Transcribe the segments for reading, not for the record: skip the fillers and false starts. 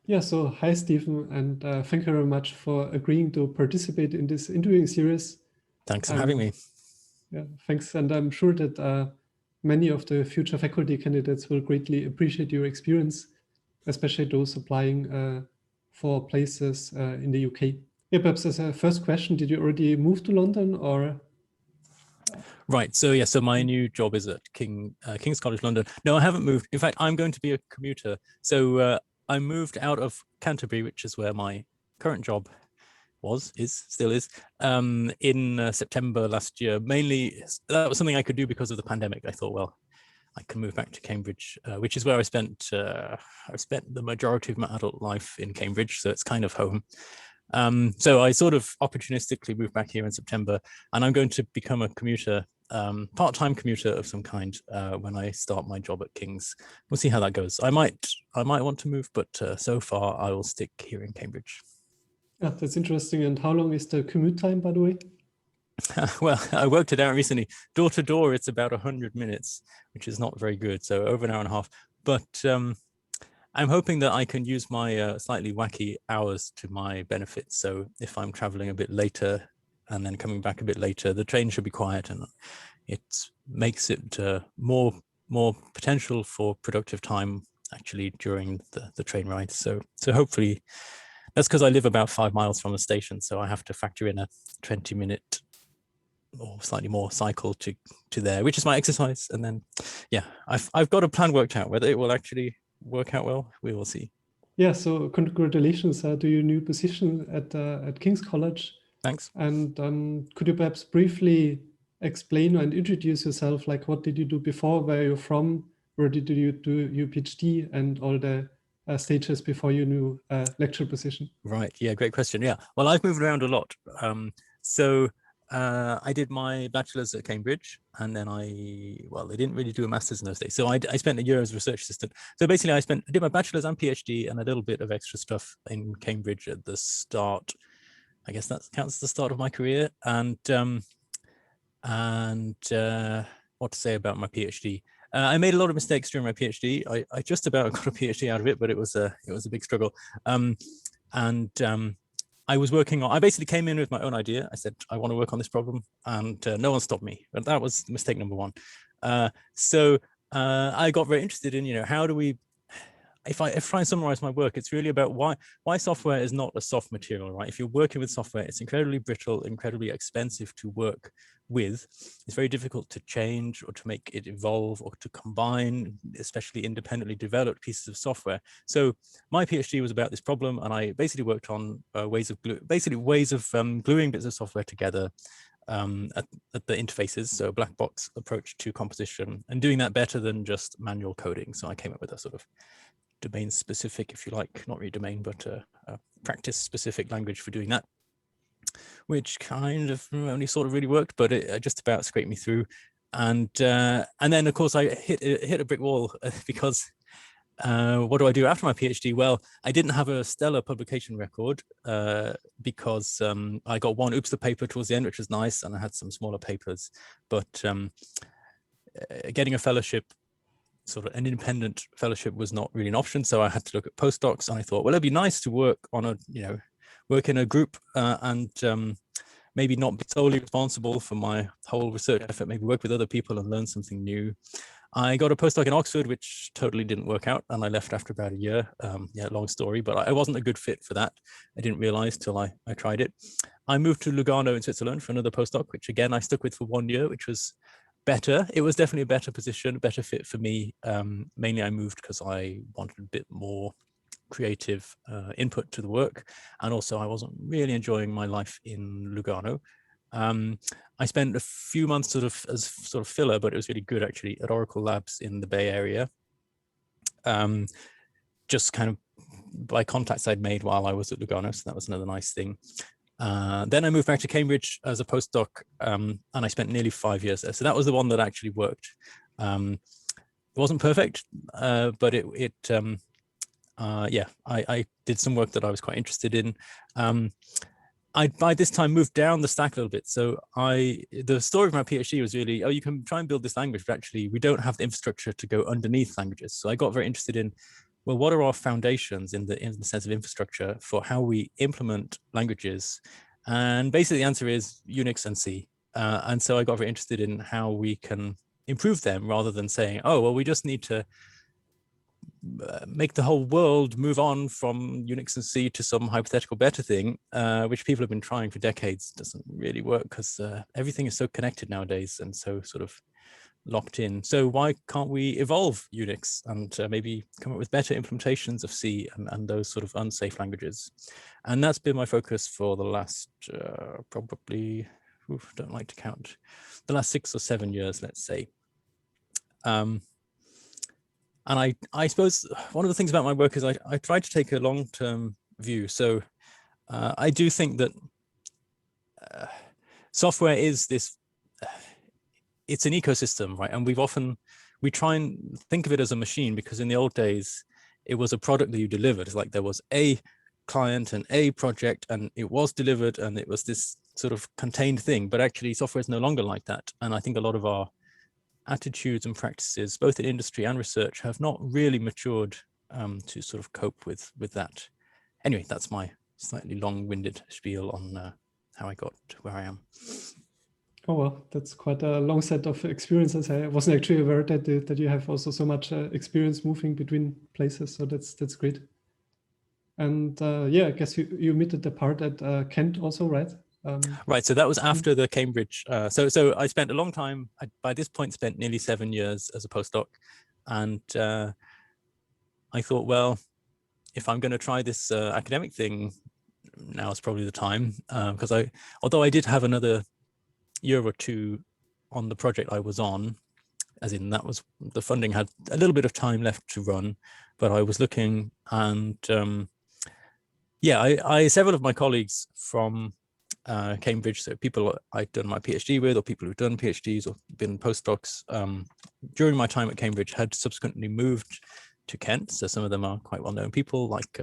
Yeah, so hi, Stephen, and thank you very much for agreeing to participate in this interviewing series. Thanks for having me. Yeah, thanks. And I'm sure that many of the future faculty candidates will greatly appreciate your experience, especially those applying for places in the UK. Yeah, perhaps as a first question, did you already move to London or? Right. So yeah. So my new job is at King's College London. No, I haven't moved. In fact, I'm going to be a commuter. So I moved out of Canterbury, which is where my current job still is, in September last year. Mainly, that was something I could do because of the pandemic. I thought, well, I can move back to Cambridge, which is where I spent the majority of my adult life in Cambridge. So it's kind of home. So I sort of opportunistically moved back here in September, and I'm going to become a commuter, part-time commuter of some kind when I start my job at King's. We'll see how that goes. I might want to move, but so far I will stick here in Cambridge. Yeah, that's interesting. And how long is the commute time, by the way? Well, I worked it out recently. Door to door, it's about 100 minutes, which is not very good. So over an hour and a half. But I'm hoping that I can use my slightly wacky hours to my benefit. So if I'm traveling a bit later and then coming back a bit later, the train should be quiet, and it makes it more potential for productive time actually during the train ride. So hopefully that's because I live about 5 miles from the station, so I have to factor in a 20-minute or slightly more cycle to there, which is my exercise. And then yeah, I've got a plan worked out. Whether it will actually work out well, we will see. Yeah, so congratulations to your new position at King's College. Thanks. And could you perhaps briefly explain and introduce yourself? Like, what did you do before? Where are you from? Where did you do your PhD and all the stages before your new lecture position? Right. Yeah, great question. Yeah. Well, I've moved around a lot. I did my bachelor's at Cambridge, and then they didn't really do a master's in those days. So I spent a year as a research assistant. So basically I did my bachelor's and PhD and a little bit of extra stuff in Cambridge at the start. I guess that counts as the start of my career. And what to say about my PhD? I made a lot of mistakes during my PhD. I just about got a PhD out of it, but it was a big struggle. I was working on, I basically came in with my own idea. I said, I want to work on this problem, and no one stopped me. But that was mistake number one. I got very interested in, how do we, if I try and summarize my work, it's really about why software is not a soft material, right? If you're working with software, it's incredibly brittle, incredibly expensive to work with. It's very difficult to change or to make it evolve or to combine, especially independently developed pieces of software. So my PhD was about this problem, and I basically worked on ways of gluing bits of software together at the interfaces, so a black box approach to composition, and doing that better than just manual coding. So I came up with a sort of domain specific, if you like, not really domain, but a practice specific language for doing that, which kind of only sort of really worked, but it just about scraped me through. And then of course I hit a brick wall because what do I do after my PhD? Well, I didn't have a stellar publication record because I got one OOPSLA paper towards the end, which was nice, and I had some smaller papers, but getting a fellowship, sort of an independent fellowship, was not really an option. So I had to look at postdocs, and I thought, well, it'd be nice to work on work in a group and maybe not be solely responsible for my whole research effort, maybe work with other people and learn something new. I got a postdoc in Oxford, which totally didn't work out, and I left after about a year. Long story, but I wasn't a good fit for that. I didn't realize till I tried it. I moved to Lugano in Switzerland for another postdoc, which again, I stuck with for 1 year, which was better. It was definitely a better position, a better fit for me. Mainly I moved because I wanted a bit more creative input to the work, and also I wasn't really enjoying my life in Lugano. I spent a few months as sort of filler, but it was really good actually, at Oracle Labs in the Bay Area. Just kind of by contacts I'd made while I was at Lugano, so that was another nice thing. Then I moved back to Cambridge as a postdoc, and I spent nearly 5 years there. So that was the one that actually worked. It wasn't perfect, but I did some work that I was quite interested in. I by this time moved down the stack a little bit. So the story of my PhD was really, you can try and build this language, but actually we don't have the infrastructure to go underneath languages. So I got very interested in well, what are our foundations in the sense of infrastructure for how we implement languages? And basically the answer is Unix and C. And so I got very interested in how we can improve them rather than saying, oh, well, we just need to make the whole world move on from Unix and C to some hypothetical better thing, which people have been trying for decades. Doesn't really work because everything is so connected nowadays and so sort of locked in. So why can't we evolve Unix and maybe come up with better implementations of C and those sort of unsafe languages? And that's been my focus for the last probably, don't like to count, the last 6 or 7 years, let's say. And I suppose one of the things about my work is I try to take a long-term view. So I do think that software is this, it's an ecosystem, right? And we try and think of it as a machine, because in the old days, it was a product that you delivered. It's like there was a client and a project and it was delivered and it was this sort of contained thing, but actually software is no longer like that. And I think a lot of our attitudes and practices, both in industry and research, have not really matured to sort of cope with that. Anyway, that's my slightly long-winded spiel on how I got to where I am. Oh, well, that's quite a long set of experiences. I wasn't actually aware that you have also so much experience moving between places. So that's great. And yeah, I guess you omitted the part at Kent also, right? Right. So that was after the Cambridge. So I spent a long time. I, by this point, spent nearly 7 years as a postdoc, and I thought, well, if I'm going to try this academic thing, now is probably the time, because although I did have another year or two on the project I was on, as in that was the funding had a little bit of time left to run, but I was looking, and yeah, I several of my colleagues from Cambridge, so people I'd done my PhD with, or people who've done PhDs or been postdocs during my time at Cambridge, had subsequently moved to Kent. So some of them are quite well-known people, like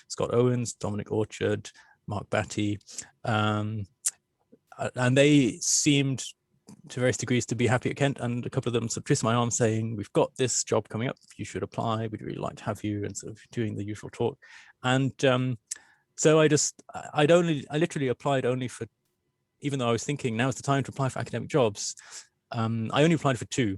Scott Owens, Dominic Orchard, Mark Batty, and they seemed to various degrees to be happy at Kent, and a couple of them sort of twisted my arm saying, we've got this job coming up, you should apply, we'd really like to have you, and sort of doing the usual talk. And so I literally applied only for, even though I was thinking now's the time to apply for academic jobs, I only applied for 2.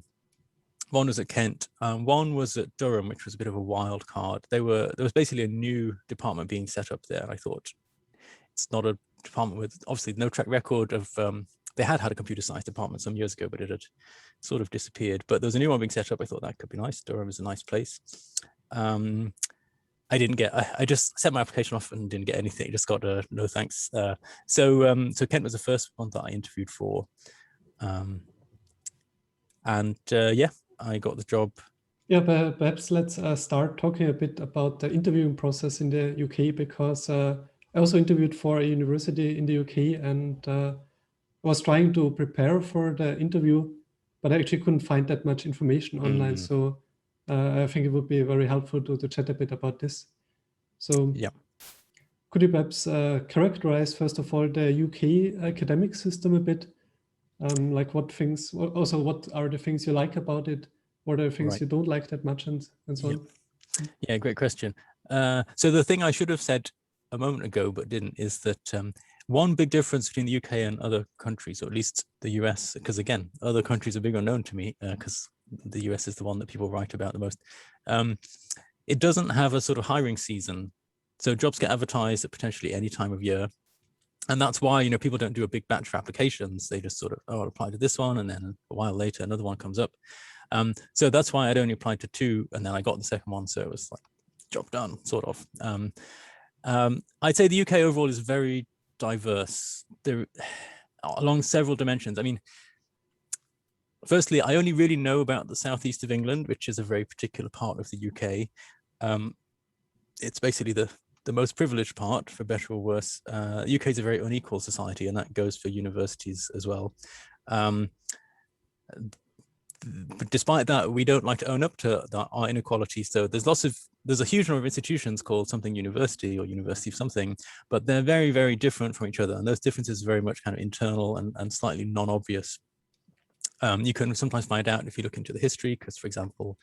One was at Kent, one was at Durham, which was a bit of a wild card. There was basically a new department being set up there. I thought, it's not a department with obviously no track record of, they had a computer science department some years ago, but it had sort of disappeared. But there was a new one being set up. I thought that could be nice. Durham is a nice place. I didn't get, I just sent my application off and didn't get anything. Just got a no thanks. So Kent was the first one that I interviewed for. Yeah, I got the job. Yeah, but perhaps let's start talking a bit about the interviewing process in the UK, because I also interviewed for a university in the UK, and was trying to prepare for the interview, but I actually couldn't find that much information online. So I think it would be very helpful to chat a bit about this. So yeah, could you perhaps characterize, first of all, the UK academic system a bit? Like what are the things you like about it? What are the things you don't like that much, and so on? Yeah, great question. So the thing I should have said a moment ago but didn't is that one big difference between the UK and other countries, or at least the US, because again, other countries are big unknown to me because the US is the one that people write about the most. It doesn't have a sort of hiring season. So jobs get advertised at potentially any time of year. And that's why, you know, people don't do a big batch of applications. They just sort of, oh, I'll apply to this one. And then a while later, another one comes up. So that's why I'd only applied to 2, and then I got the second one. So it was like job done, sort of. I'd say the UK overall is very diverse along several dimensions. I mean, firstly, I only really know about the southeast of England, which is a very particular part of the UK. It's basically the most privileged part, for better or worse. The UK is a very unequal society, and that goes for universities as well. But despite that, we don't like to own up to our inequality. So there's a huge number of institutions called something university or university of something, but they're very, very different from each other. And those differences are very much kind of internal and slightly non-obvious. You can sometimes find out if you look into the history, because, for example,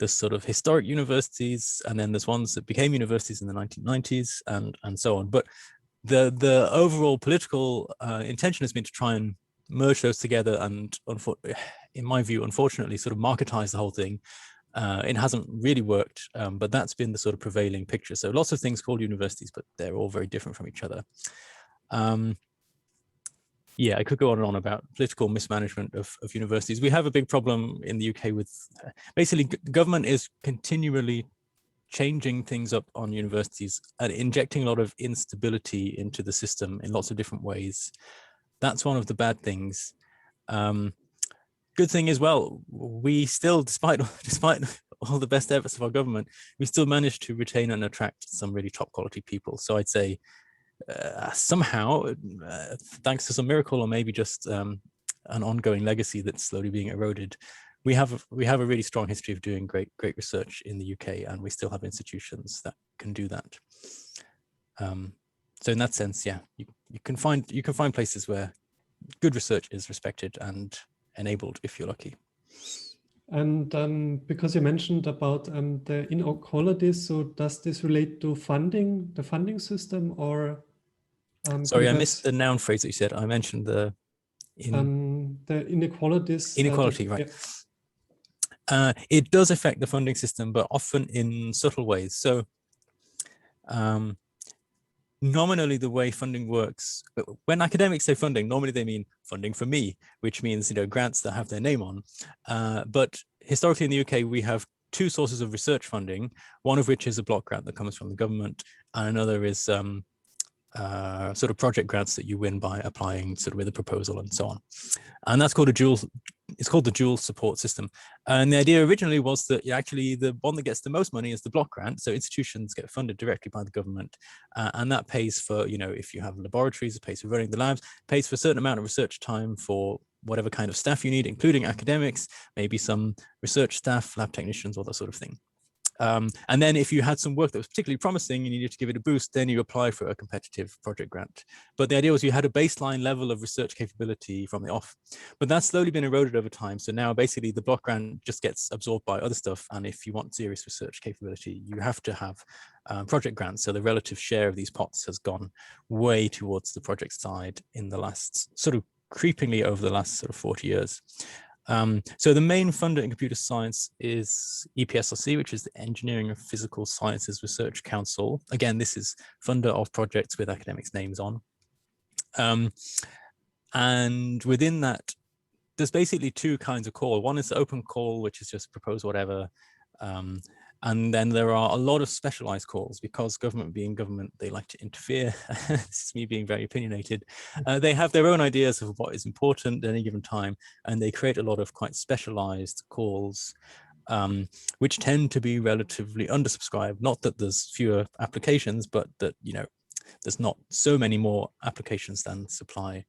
there's sort of historic universities, and then there's ones that became universities in the 1990s, and so on. But the overall political intention has been to try and merge those together, and in my view, unfortunately, sort of marketize the whole thing. It hasn't really worked, but that's been the sort of prevailing picture. So lots of things called universities, but they're all very different from each other. Yeah, I could go on and on about political mismanagement of universities. We have a big problem in the UK with basically government is continually changing things up on universities and injecting a lot of instability into the system in lots of different ways. That's one of the bad things. Good thing as well, we still, despite all the best efforts of our government, we still managed to retain and attract some really top quality people. So I'd say somehow, thanks to some miracle, or maybe just an ongoing legacy that's slowly being eroded, we have a really strong history of doing great research in the UK, and we still have institutions that can do that. So in that sense, yeah, you can find places where good research is respected and enabled if you're lucky. And because you mentioned about the inequalities, so does this relate to funding, the funding system, or? Sorry, I missed the noun phrase that you said. I mentioned the inequalities. Inequality, right. Yeah. It does affect the funding system, but often in subtle ways. So nominally, the way funding works, when academics say funding, normally they mean funding for me, which means, you know, grants that have their name on. But historically in the UK, we have two sources of research funding, one of which is a block grant that comes from the government, and another is sort of project grants that you win by applying sort of with a proposal and so on. And that's called it's called the dual support system. And the idea originally was that actually the one that gets the most money is the block grant. So institutions get funded directly by the government. And that pays for, you know, if you have laboratories, it pays for running the labs, pays for a certain amount of research time for whatever kind of staff you need, including academics, maybe some research staff, lab technicians, all that sort of thing. And then if you had some work that was particularly promising, you needed to give it a boost, then you apply for a competitive project grant. But the idea was you had a baseline level of research capability from the off, but that's slowly been eroded over time. So now basically the block grant just gets absorbed by other stuff. And if you want serious research capability, you have to have project grants. So the relative share of these pots has gone way towards the project side in the last sort of creepingly over the last sort of 40 years. So the main funder in computer science is EPSRC, which is the Engineering and Physical Sciences Research Council. Again, this is funder of projects with academics' names on. And within that, there's basically two kinds of call. One is the open call, which is just propose whatever. And then there are a lot of specialized calls because government being government, they like to interfere. This is me being very opinionated. They have their own ideas of what is important at any given time, and they create a lot of quite specialized calls, which tend to be relatively undersubscribed. Not that there's fewer applications, but that, you know, there's not so many more applications than supply.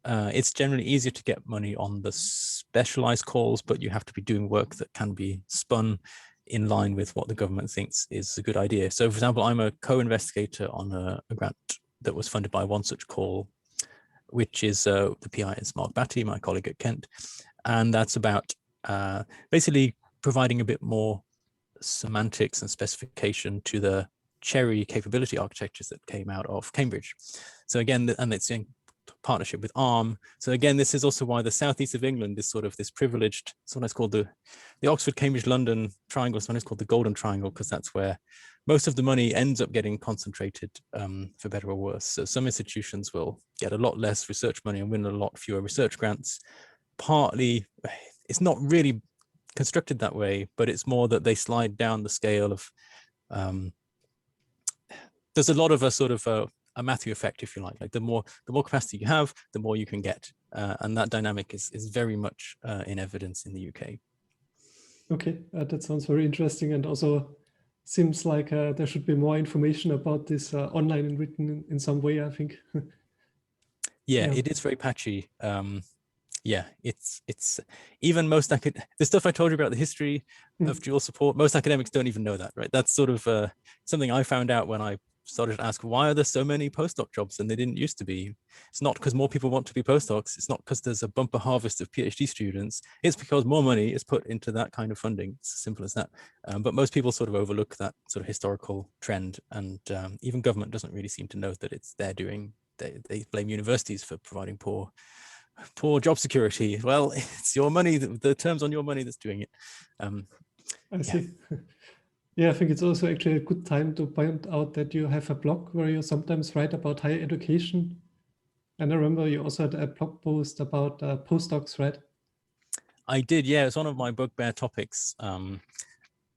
It's generally easier to get money on the specialized calls, but you have to be doing work that can be spun in line with what the government thinks is a good idea. So for example, I'm a co-investigator on a grant that was funded by one such call, which is the PI is Mark Batty, my colleague at Kent. And that's about basically providing a bit more semantics and specification to the Cherry capability architectures that came out of Cambridge. So again, and it's in partnership with ARM. So again, this is also why the southeast of England is sort of this privileged, sometimes called the Oxford, Cambridge, London triangle, sometimes called the Golden Triangle, because that's where most of the money ends up getting concentrated, for better or worse. So some institutions will get a lot less research money and win a lot fewer research grants. Partly, it's not really constructed that way, but it's more that they slide down the scale of, there's a lot of a sort of a Matthew effect, if you like the more capacity you have, the more you can get. And that dynamic is very much in evidence in the UK. Okay, that sounds very interesting, and also seems like there should be more information about this online and written in some way, I think. Yeah, it is very patchy. Yeah, it's even the stuff I told you about the history of dual support, most academics don't even know that, right? That's sort of something I found out when I started to ask, why are there so many postdoc jobs and they didn't used to be? It's not because more people want to be postdocs. It's not because there's a bumper harvest of PhD students. It's because more money is put into that kind of funding. It's as simple as that. But most people sort of overlook that sort of historical trend, and even government doesn't really seem to know that it's they're doing. They blame universities for providing poor job security. Well, it's your money, the terms on your money that's doing it. I see. Yeah, I think it's also actually a good time to point out that you have a blog where you sometimes write about higher education. And I remember you also had a blog post about postdocs, right? I did, yeah. It's one of my bugbear topics.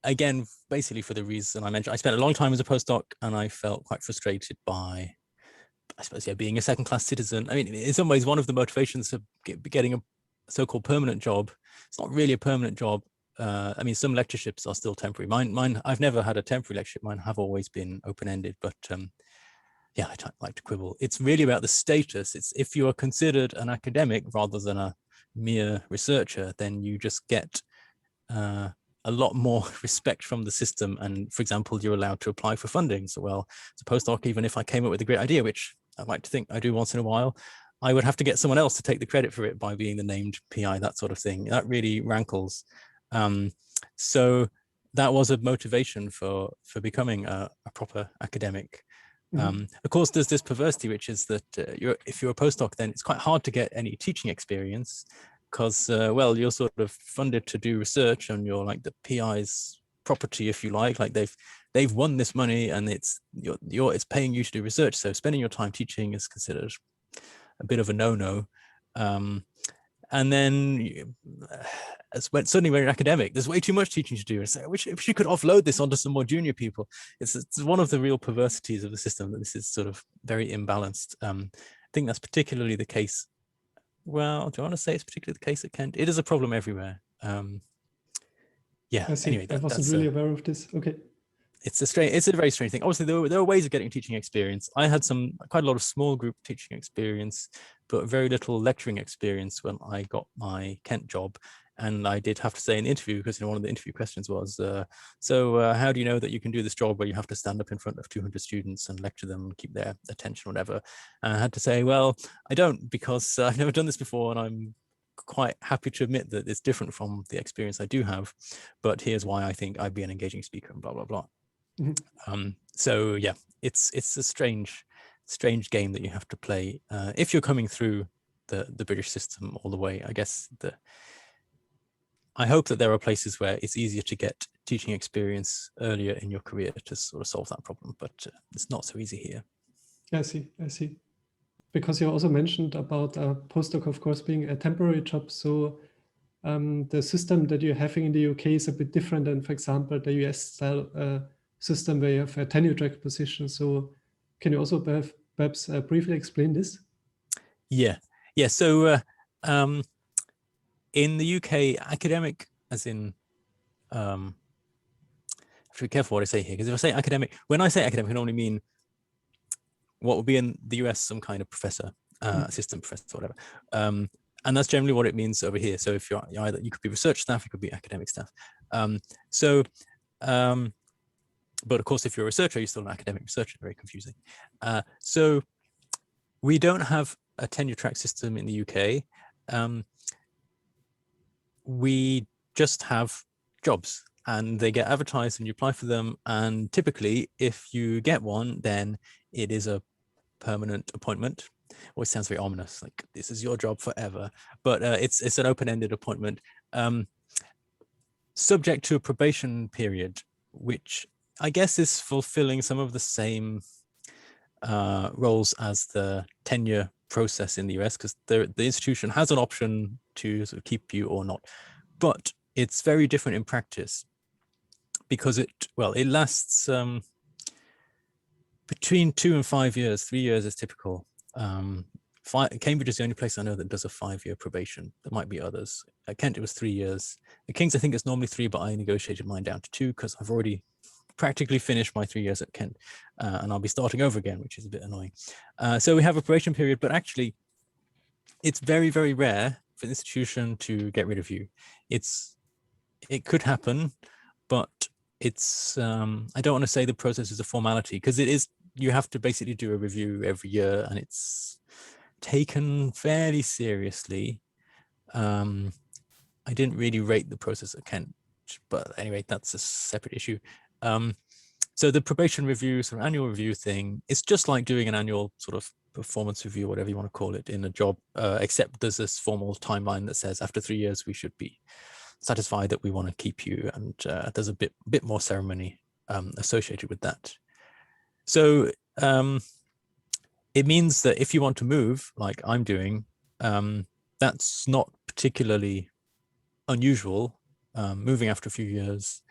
Again, basically for the reason I mentioned, I spent a long time as a postdoc and I felt quite frustrated by, I suppose, yeah, being a second-class citizen. I mean, in some ways, one of the motivations of getting a so-called permanent job, it's not really a permanent job. I mean, some lectureships are still temporary. Mine, I've never had a temporary lectureship. Mine have always been open-ended, but yeah, I don't like to quibble. It's really about the status. It's if you are considered an academic rather than a mere researcher, then you just get a lot more respect from the system. And for example, you're allowed to apply for funding. So, well, as a postdoc, even if I came up with a great idea, which I like to think I do once in a while, I would have to get someone else to take the credit for it by being the named PI, that sort of thing. That really rankles. So that was a motivation for becoming a proper academic. Of course, there's this perversity, which is that if you're a postdoc, then it's quite hard to get any teaching experience because, well, you're sort of funded to do research and you're like the PI's property, if you like they've won this money and it's paying you to do research. So spending your time teaching is considered a bit of a no-no. And then suddenly when you're academic, there's way too much teaching to do. And so I wish you could offload this onto some more junior people. It's one of the real perversities of the system that this is sort of very imbalanced. I think that's particularly the case. Well, do I want to say it's particularly the case at Kent? It is a problem everywhere. Yeah. I see. Anyway, I wasn't really aware of this. Okay. It's a very strange thing. Obviously, there are ways of getting teaching experience. I had quite a lot of small group teaching experience, but very little lecturing experience when I got my Kent job. And I did have to say in the interview, because one of the interview questions was, so how do you know that you can do this job where you have to stand up in front of 200 students and lecture them and keep their attention or whatever? And I had to say, well, I don't, because I've never done this before and I'm quite happy to admit that it's different from the experience I do have, but here's why I think I'd be an engaging speaker and blah, blah, blah. So yeah, it's a strange game that you have to play if you're coming through the British system all the way. I guess I hope that there are places where it's easier to get teaching experience earlier in your career to sort of solve that problem, but it's not so easy here. I see. Because you also mentioned about a postdoc, of course, being a temporary job. So the system that you're having in the UK is a bit different than, for example, the US style system where you have a tenure track position. So can you also perhaps briefly explain this? Yeah. So in the UK, academic, as in, I have to be careful what I say here, because if I say academic, when I say academic, I normally mean what would be in the US some kind of professor, assistant professor, or whatever. And that's generally what it means over here. So if you're either, you could be research staff, you could be academic staff. But of course, if you're a researcher, you're still an academic researcher. Very confusing. So we don't have a tenure track system in the UK. We just have jobs and they get advertised and you apply for them. And typically, if you get one, then it is a permanent appointment. Always sounds very ominous, like this is your job forever. But it's an open-ended appointment, subject to a probation period, which I guess is fulfilling some of the same roles as the tenure process in the US, because the institution has an option to sort of keep you or not. But it's very different in practice because it lasts between 2 and 5 years. 3 years is typical. Cambridge is the only place I know that does a 5-year probation. There might be others. At Kent, it was 3 years. At King's, I think it's normally 3, but I negotiated mine down to 2 because I've already practically finished my 3 years at Kent, and I'll be starting over again, which is a bit annoying. So we have a probation period, but actually it's very, very rare for the institution to get rid of you. It could happen, but it's I don't want to say the process is a formality, because it is you have to basically do a review every year, and it's taken fairly seriously. I didn't really rate the process at Kent, but anyway, that's a separate issue. So the probation review, sort of annual review thing, it's just like doing an annual sort of performance review, whatever you want to call it, in a job, except there's this formal timeline that says after 3 years we should be satisfied that we want to keep you, and there's a bit more ceremony associated with that. So it means that if you want to move, like I'm doing, that's not particularly unusual. Moving after a few years.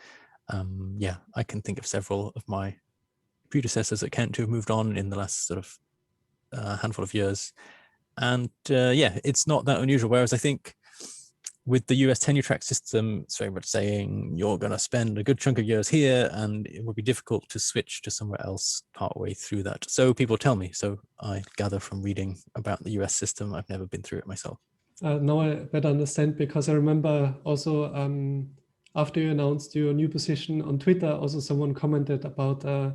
Yeah, I can think of several of my predecessors at Kent who have moved on in the last sort of handful of years. And yeah, it's not that unusual. Whereas I think with the US tenure track system, it's very much saying you're going to spend a good chunk of years here, and it would be difficult to switch to somewhere else partway through that. So people tell me, so I gather from reading about the US system. I've never been through it myself. Now I better understand, because I remember also after you announced your new position on Twitter, also someone commented about the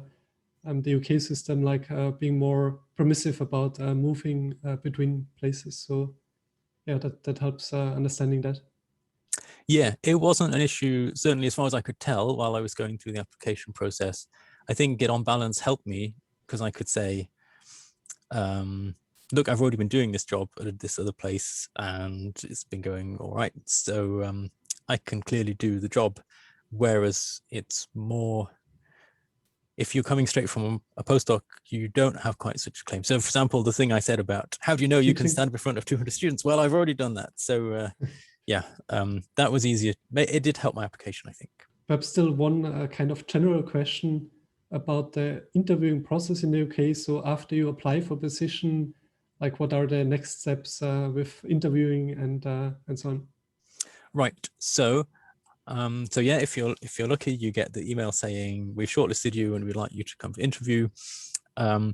UK system, like being more permissive about moving between places. So yeah, that helps understanding that. Yeah, it wasn't an issue, certainly as far as I could tell while I was going through the application process. I think Get On Balance helped me, because I could say, look, I've already been doing this job at this other place and it's been going all right. So I can clearly do the job. Whereas it's more, if you're coming straight from a postdoc, you don't have quite such a claim. So for example, the thing I said about, how do you know you can stand up in front of 200 students? Well, I've already done that. So yeah, that was easier. It did help my application, I think. Perhaps still one kind of general question about the interviewing process in the UK. So after you apply for a position, like what are the next steps with interviewing and so on? Right. So yeah, if you're lucky, you get the email saying we've shortlisted you and we'd like you to come for interview. I've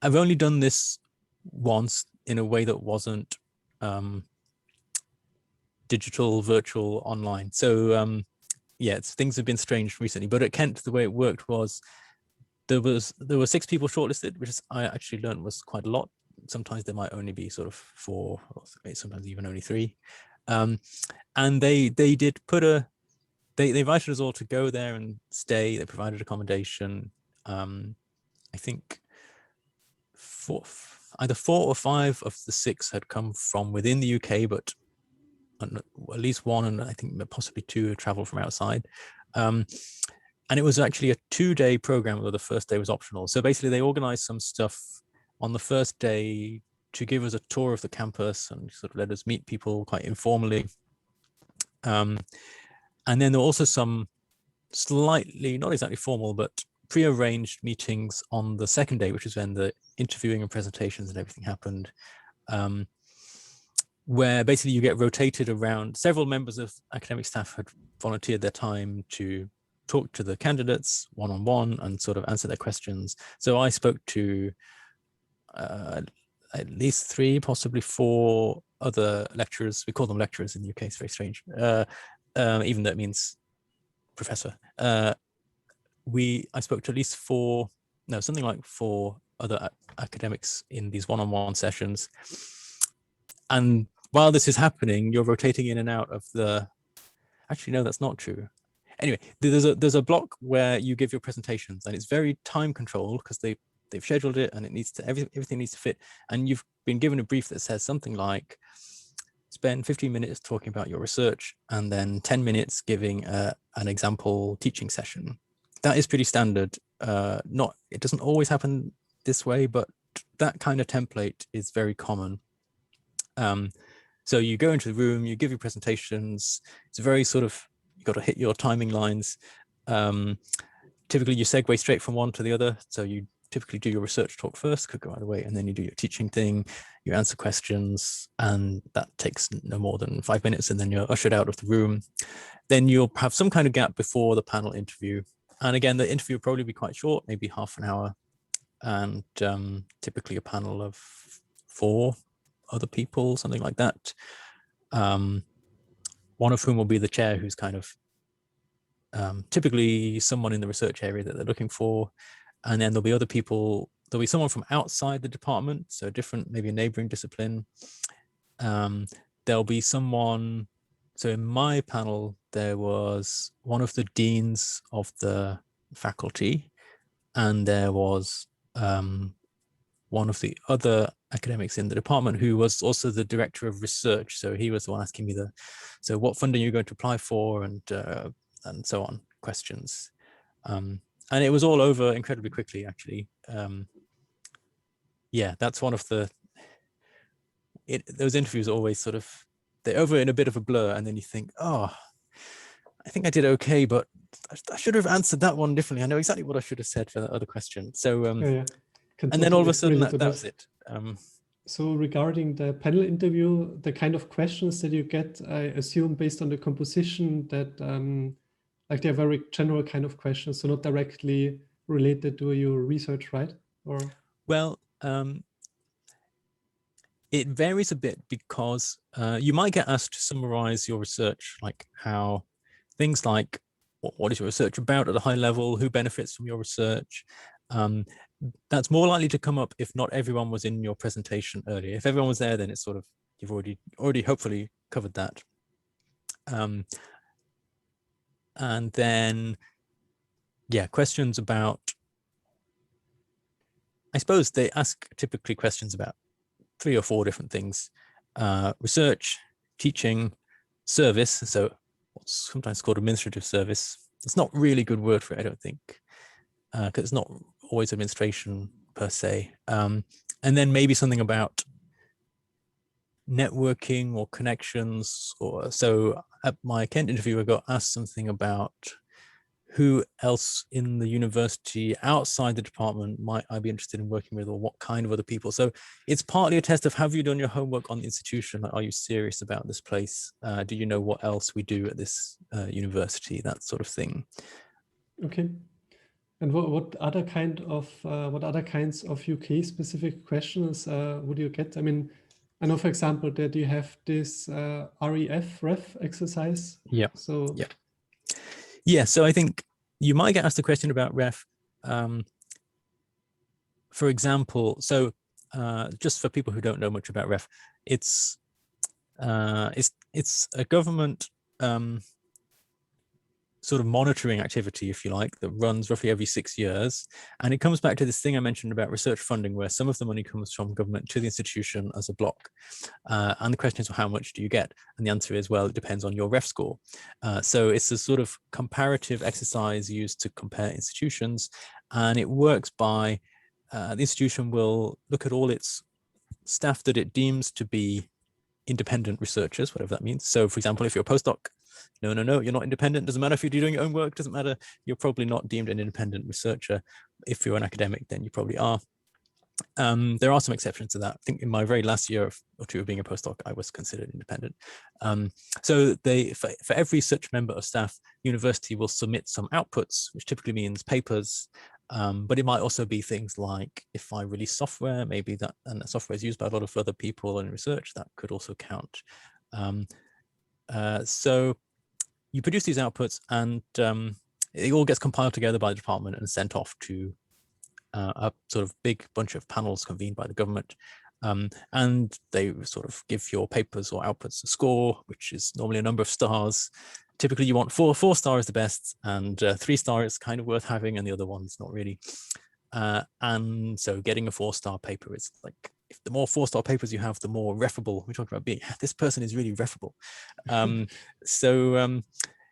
only done this once in a way that wasn't digital, virtual, online. So yeah, things have been strange recently. But at Kent, the way it worked was there were 6 people shortlisted, which I actually learned was quite a lot. Sometimes there might only be sort of 4, or sometimes even only 3. And they did put they invited us all to go there and stay. They provided accommodation. I think either 4 or 5 of the 6 had come from within the UK, but at least 1, and I think possibly 2 had traveled from outside. And it was actually a 2-day program, where the first day was optional. So basically they organized some stuff on the first day to give us a tour of the campus and sort of let us meet people quite informally. And then there were also some slightly, not exactly formal, but pre-arranged meetings on the second day, which is when the interviewing and presentations and everything happened, where basically you get rotated around. Several members of academic staff had volunteered their time to talk to the candidates one-on-one and sort of answer their questions. So I spoke to at least 3, possibly 4 other lecturers. We call them lecturers in the UK. It's very strange, even though it means professor. I spoke to at least 4, no, something like 4 other academics in these one-on-one sessions. And while this is happening, you're rotating in and out of the, actually, no, that's not true. Anyway, there's a block where you give your presentations, and it's very time controlled because they've scheduled it, and it needs to, everything needs to fit. And you've been given a brief that says something like, spend 15 minutes talking about your research and then 10 minutes giving an example teaching session. That is pretty standard. It doesn't always happen this way, but that kind of template is very common. So you go into the room, you give your presentations. It's very sort of, you got to hit your timing lines. Typically you segue straight from one to the other. So you typically do your research talk first, could go either way, and then you do your teaching thing, you answer questions, and that takes no more than 5 minutes, and then you're ushered out of the room. Then you'll have some kind of gap before the panel interview. And again, the interview will probably be quite short, maybe half an hour, and typically a panel of 4 other people, something like that. One of whom will be the chair, who's kind of typically someone in the research area that they're looking for. And then there'll be other people, there'll be someone from outside the department, so different, maybe a neighboring discipline. There'll be someone, so in my panel, there was one of the deans of the faculty, and there was one of the other academics in the department who was also the director of research. So he was the one asking me so what funding are you going to apply for, and so on, questions. And it was all over incredibly quickly, actually. Yeah, that's one of those interviews are always sort of, they're over in a bit of a blur, and then you think, oh, I think I did okay, but I should have answered that one differently. I know exactly what I should have said for that other question. So, and then all of a sudden that was it. So regarding the panel interview, the kind of questions that you get, I assume based on the composition that like they're very general kind of questions, so not directly related to your research, right? Or well, it varies a bit because you might get asked to summarize your research, like how things like what is your research about at a high level, who benefits from your research. That's more likely to come up if not everyone was in your presentation earlier. If everyone was there, then it's sort of, you've already hopefully covered that. And then, yeah, questions about, I suppose they ask typically questions about 3 or 4 different things: research, teaching, service. So what's sometimes called administrative service. It's not really a good word for it, I don't think, because it's not always administration per se. And then maybe something about networking or connections. Or so at my Kent interview, I got asked something about who else in the university outside the department might I be interested in working with, or what kind of other people. So it's partly a test of, have you done your homework on the institution? Are you serious about this place? Do you know what else we do at this university? That sort of thing. Okay. And what other kinds of UK specific questions would you get? I mean, I know, for example, that you have this ref exercise. Yeah. So yeah. So I think you might get asked a question about ref. For example, so just for people who don't know much about ref, it's a government sort of monitoring activity, if you like, that runs roughly every 6 years. And it comes back to this thing I mentioned about research funding, where some of the money comes from government to the institution as a block. And the question is, well, how much do you get? And the answer is, well, it depends on your ref score. So it's a sort of comparative exercise used to compare institutions. And it works by, the institution will look at all its staff that it deems to be independent researchers, whatever that means. So for example, if you're a postdoc, no, you're not independent. Doesn't matter if you're doing your own work, doesn't matter. You're probably not deemed an independent researcher. If you're an academic, then you probably are. There are some exceptions to that. I think in my very last year or 2 of being a postdoc, I was considered independent. So for every such member of staff, university will submit some outputs, which typically means papers. But it might also be things like, if I release software, maybe that, and that software is used by a lot of other people in research, that could also count. So you produce these outputs, and it all gets compiled together by the department and sent off to a sort of big bunch of panels convened by the government. And they sort of give your papers or outputs a score, which is normally a number of stars. Typically you want 4 star is the best, and 3 star is kind of worth having, and the other one's not really. And so getting a 4-star paper is like, if the more 4-star papers you have, the more refable. We talk about being, this person is really refable.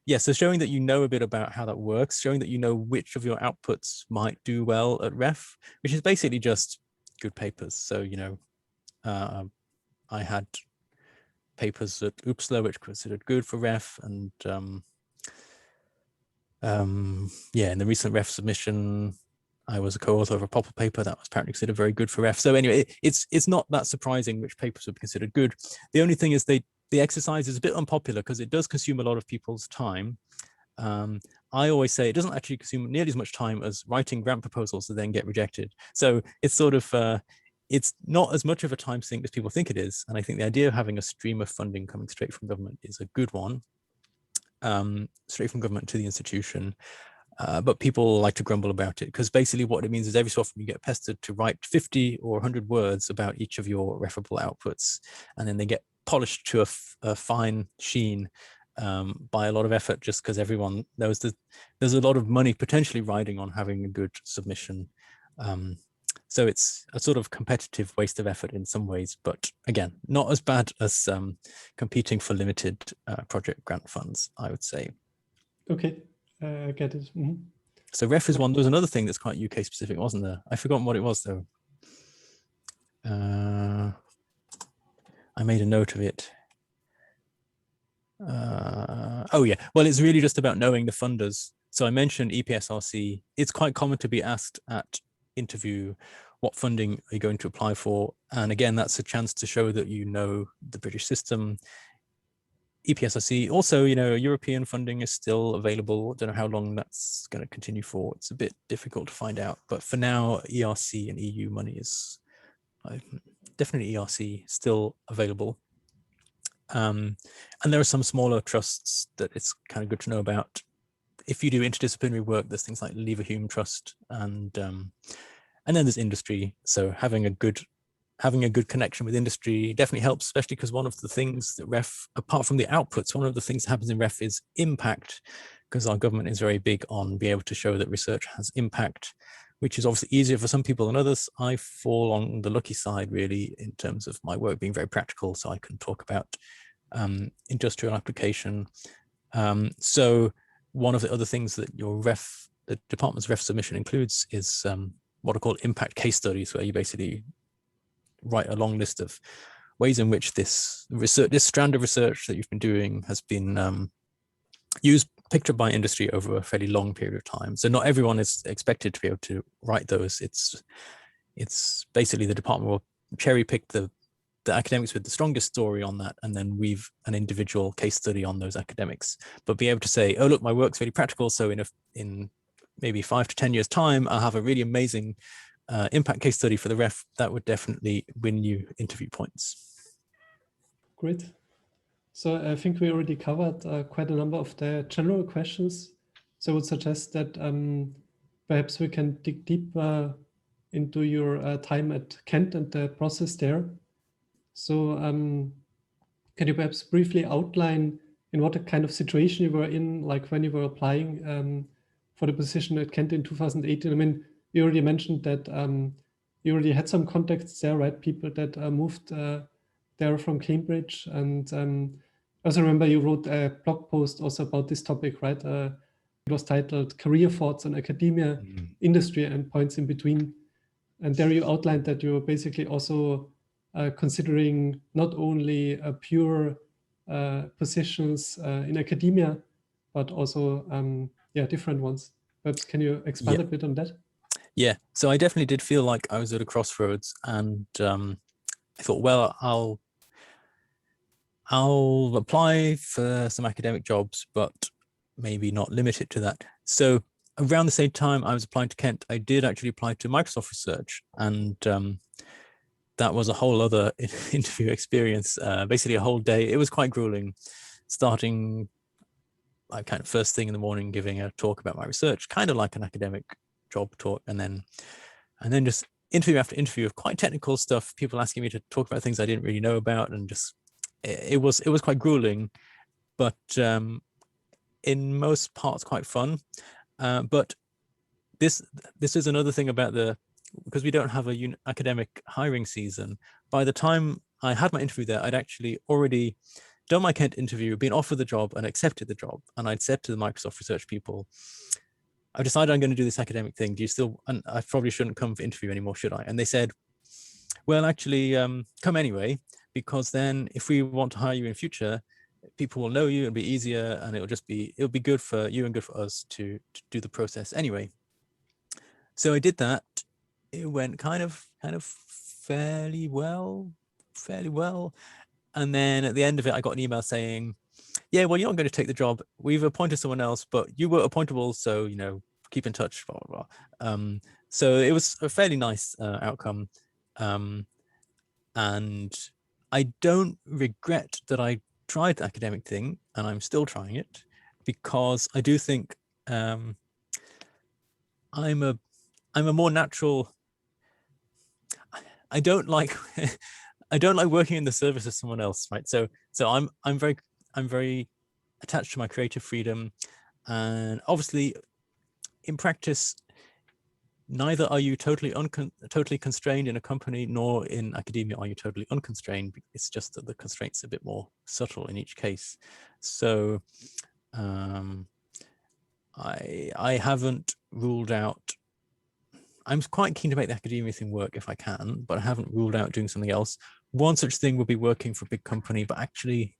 Yeah, so showing that you know a bit about how that works, showing that you know which of your outputs might do well at ref, which is basically just good papers. So, you know, I had papers at UPSLA which considered good for ref, and yeah, in the recent ref submission, I was a co-author of a POPL paper that was apparently considered very good for ref. So anyway, it's not that surprising which papers would be considered good. The only thing is the exercise is a bit unpopular because it does consume a lot of people's time. I always say it doesn't actually consume nearly as much time as writing grant proposals that then get rejected. So it's sort of, it's not as much of a time sink as people think it is. And I think the idea of having a stream of funding coming straight from government is a good one, straight from government to the institution. But people like to grumble about it because basically what it means is every so often you get pestered to write 50 or 100 words about each of your referable outputs, and then they get polished to a fine sheen by a lot of effort, just because everyone knows that there's a lot of money potentially riding on having a good submission. So it's a sort of competitive waste of effort in some ways, but again, not as bad as competing for limited project grant funds, I would say. Okay, I get it. Mm-hmm. So ref is one. There was another thing that's quite UK specific, wasn't there? I've forgotten what it was though. I made a note of it. Oh yeah, well, it's really just about knowing the funders. So I mentioned EPSRC. It's quite common to be asked at interview, what funding are you going to apply for? And again, that's a chance to show that you know the British system. EPSRC, also, you know, European funding is still available. Don't know how long that's going to continue for. It's a bit difficult to find out. But for now, ERC and EU money is definitely ERC still available. And there are some smaller trusts that it's kind of good to know about. If you do interdisciplinary work, there's things like Leverhulme Trust, and then there's industry. So having a good connection with industry definitely helps, especially because one of the things that ref, apart from the outputs, one of the things that happens in ref is impact, because our government is very big on being able to show that research has impact, which is obviously easier for some people than others. I fall on the lucky side, really, in terms of my work being very practical, so I can talk about industrial application. So one of the other things that the department's ref submission includes is what are called impact case studies, where you basically write a long list of ways in which this strand of research that you've been doing has been picked up by industry over a fairly long period of time. So not everyone is expected to be able to write those. It's basically the department will cherry pick the academics with the strongest story on that, and then weave an individual case study on those academics, but be able to say, oh, look, my work's really practical. So in maybe 5 to 10 years time, I'll have a really amazing impact case study for the ref. That would definitely win you interview points. Great. So I think we already covered quite a number of the general questions. So I would suggest that perhaps we can dig deeper into your time at Kent and the process there. So can you perhaps briefly outline in what kind of situation you were in, like when you were applying for the position at Kent in 2018? I mean, you already mentioned that you already had some contacts there, right? People that moved there from Cambridge. And I also remember you wrote a blog post also about this topic, right? It was titled Career Thoughts on Academia, Industry and Points in Between. And there you outlined that you were basically also considering not only pure positions in academia, but also different ones. Perhaps can you expand a bit on that? Yeah, so I definitely did feel like I was at a crossroads, and I thought, well, I'll apply for some academic jobs, but maybe not limit it to that. So around the same time I was applying to Kent, I did actually apply to Microsoft Research, and that was a whole other interview experience, basically a whole day. It was quite grueling, starting like kind of first thing in the morning, giving a talk about my research, kind of like an academic job talk, and then just interview after interview of quite technical stuff, people asking me to talk about things I didn't really know about, and just it was quite grueling, but in most parts quite fun. But this is another thing about because we don't have a academic hiring season. By the time I had my interview there, I'd actually already done my Kent interview, been offered the job and accepted the job. And I'd said to the Microsoft Research people, I've decided I'm going to do this academic thing. Do you still, and I probably shouldn't come for interview anymore, should I? And they said, well, actually come anyway, because then if we want to hire you in future, people will know you, it'll be easier, and it'll be good for you and good for us to do the process anyway. So I did that. It went kind of fairly well. And then at the end of it, I got an email saying, yeah, well, you're not going to take the job. We've appointed someone else, but you were appointable. So, keep in touch, blah, blah, blah. So it was a fairly nice outcome. And I don't regret that I tried the academic thing, and I'm still trying it, because I do think I'm a more natural. I don't like I don't like working in the service of someone else, right? So I'm very attached to my creative freedom, and obviously in practice, neither are you totally constrained in a company, nor in academia are you totally unconstrained. It's just that the constraints are a bit more subtle in each case. So I haven't ruled out. I'm quite keen to make the academia thing work if I can, but I haven't ruled out doing something else. One such thing would be working for a big company, but actually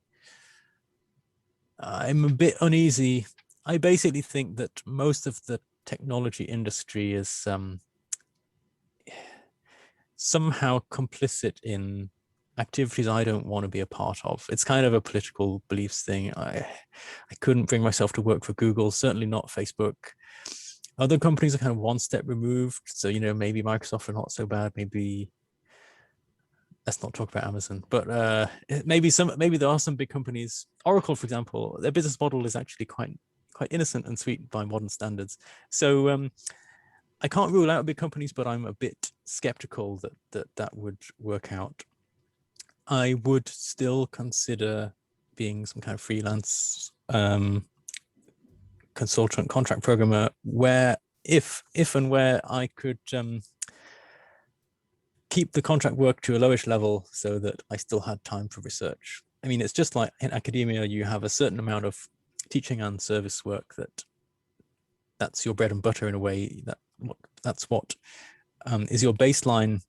I'm a bit uneasy. I basically think that most of the technology industry is somehow complicit in activities I don't want to be a part of. It's kind of a political beliefs thing. I couldn't bring myself to work for Google, certainly not Facebook. Other companies are kind of one step removed. So, you know, maybe Microsoft are not so bad. Maybe let's not talk about Amazon, but maybe there are some big companies. Oracle, for example, their business model is actually quite innocent and sweet by modern standards. So I can't rule out big companies, but I'm a bit skeptical that would work out. I would still consider being some kind of freelance consultant, contract programmer, where if and where I could keep the contract work to a lowish level so that I still had time for research. I mean, it's just like in academia, you have a certain amount of teaching and service work that's your bread and butter in a way. That's what is your baseline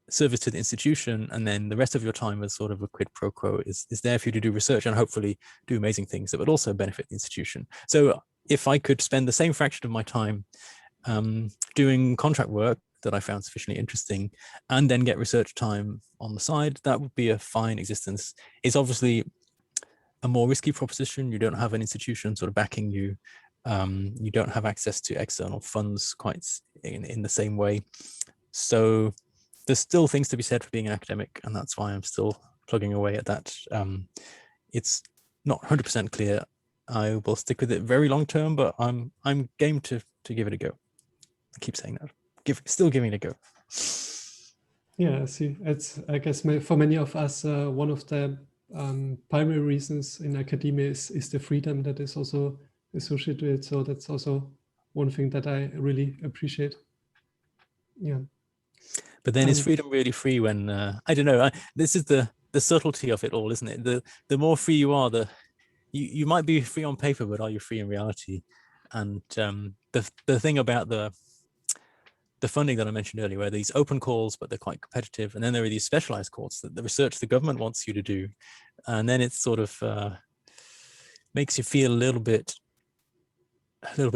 service to the institution, and then the rest of your time as sort of a quid pro quo is there for you to do research and hopefully do amazing things that would also benefit the institution. So if I could spend the same fraction of my time doing contract work that I found sufficiently interesting and then get research time on the side, that would be a fine existence. It's obviously a more risky proposition. You don't have an institution sort of backing you. You don't have access to external funds quite in the same way. So there's still things to be said for being an academic, and that's why I'm still plugging away at that. It's not 100% clear. I will stick with it very long term, but I'm game to give it a go. I keep saying that. Still giving it a go. Yeah, I see. It's, I guess, for many of us, one of the primary reasons in academia is the freedom that is also associated with it. So that's also one thing that I really appreciate. Yeah. But then is freedom really free when I don't know? This is the subtlety of it all, isn't it? The more free you are, you might be free on paper, but are you free in reality? And the thing about the funding that I mentioned earlier, where these open calls, but they're quite competitive, and then there are these specialized calls that the research the government wants you to do, and then it sort of makes you feel a little bit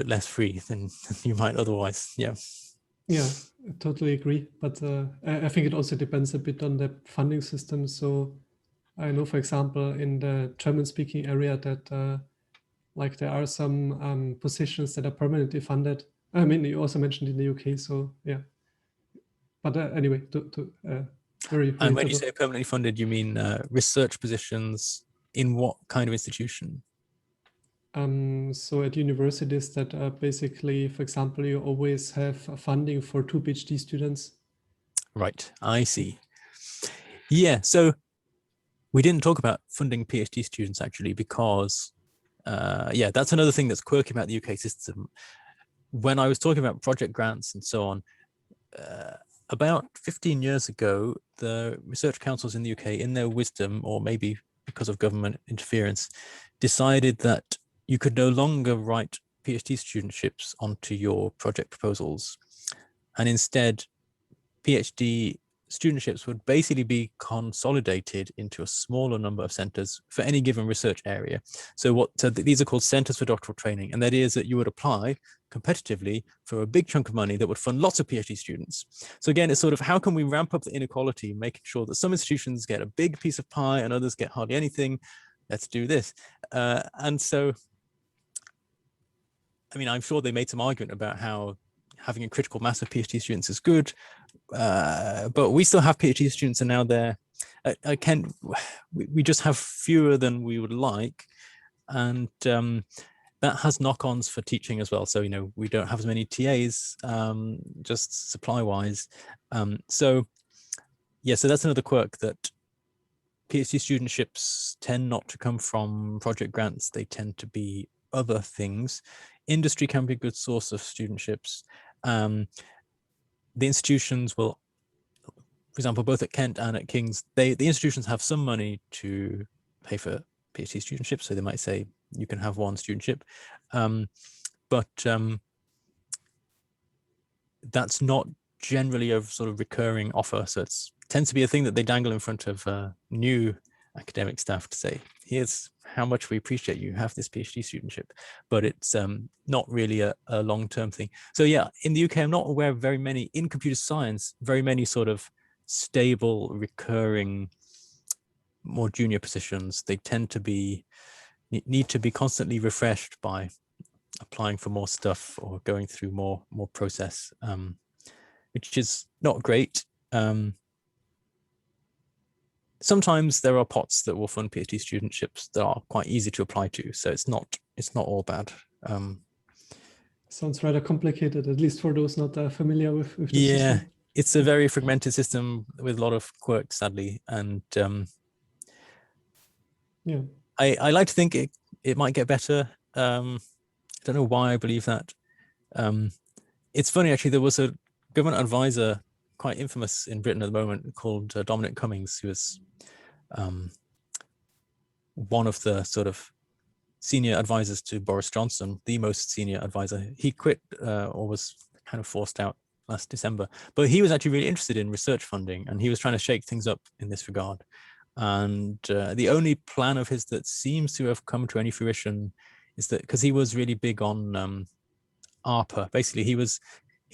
less free than you might otherwise. Yeah. Yeah, I totally agree. But I think it also depends a bit on the funding system. So I know, for example, in the German-speaking area that like there are some positions that are permanently funded. I mean, you also mentioned in the UK, so yeah. But anyway, very. And when you say permanently funded, you mean research positions in what kind of institution? So at universities that are basically, for example, you always have funding for 2 PhD students. Right, I see. Yeah, so we didn't talk about funding PhD students actually because, yeah, that's another thing that's quirky about the UK system. When I was talking about project grants and so on, about 15 years ago, the research councils in the UK, in their wisdom, or maybe because of government interference, decided that you could no longer write PhD studentships onto your project proposals. And instead, PhD studentships would basically be consolidated into a smaller number of centers for any given research area. So these are called centers for doctoral training. And that is that you would apply competitively for a big chunk of money that would fund lots of PhD students. So again, it's sort of how can we ramp up the inequality, making sure that some institutions get a big piece of pie and others get hardly anything. Let's do this. And so, I mean, I'm sure they made some argument about how having a critical mass of PhD students is good, but we still have PhD students, and now we just have fewer than we would like, and that has knock-ons for teaching as well. So, we don't have as many TAs, just supply-wise. So that's another quirk, that PhD studentships tend not to come from project grants. They tend to be other things. Industry can be a good source of studentships. The institutions will, for example, both at Kent and at King's, the institutions have some money to pay for PhD studentships. So they might say you can have one studentship, but that's not generally a sort of recurring offer. So it tends to be a thing that they dangle in front of new academic staff to say, here's how much we appreciate you have this PhD studentship, but it's not really a long-term thing. So yeah, in the UK, I'm not aware of very many, in computer science, very many sort of stable, recurring, more junior positions. They tend to need to be constantly refreshed by applying for more stuff or going through more process, which is not great. Sometimes there are pots that will fund PhD studentships that are quite easy to apply to, so it's not all bad. Sounds rather complicated, at least for those not familiar with the system. It's a very fragmented system with a lot of quirks, sadly, and I like to think it might get better. I don't know why I believe that. It's funny, actually, there was a government advisor, quite infamous in Britain at the moment, called Dominic Cummings, who was one of the sort of senior advisors to Boris Johnson, the most senior advisor. He quit or was kind of forced out last December, but he was actually really interested in research funding, and he was trying to shake things up in this regard. And the only plan of his that seems to have come to any fruition is that, because he was really big on ARPA. Basically, he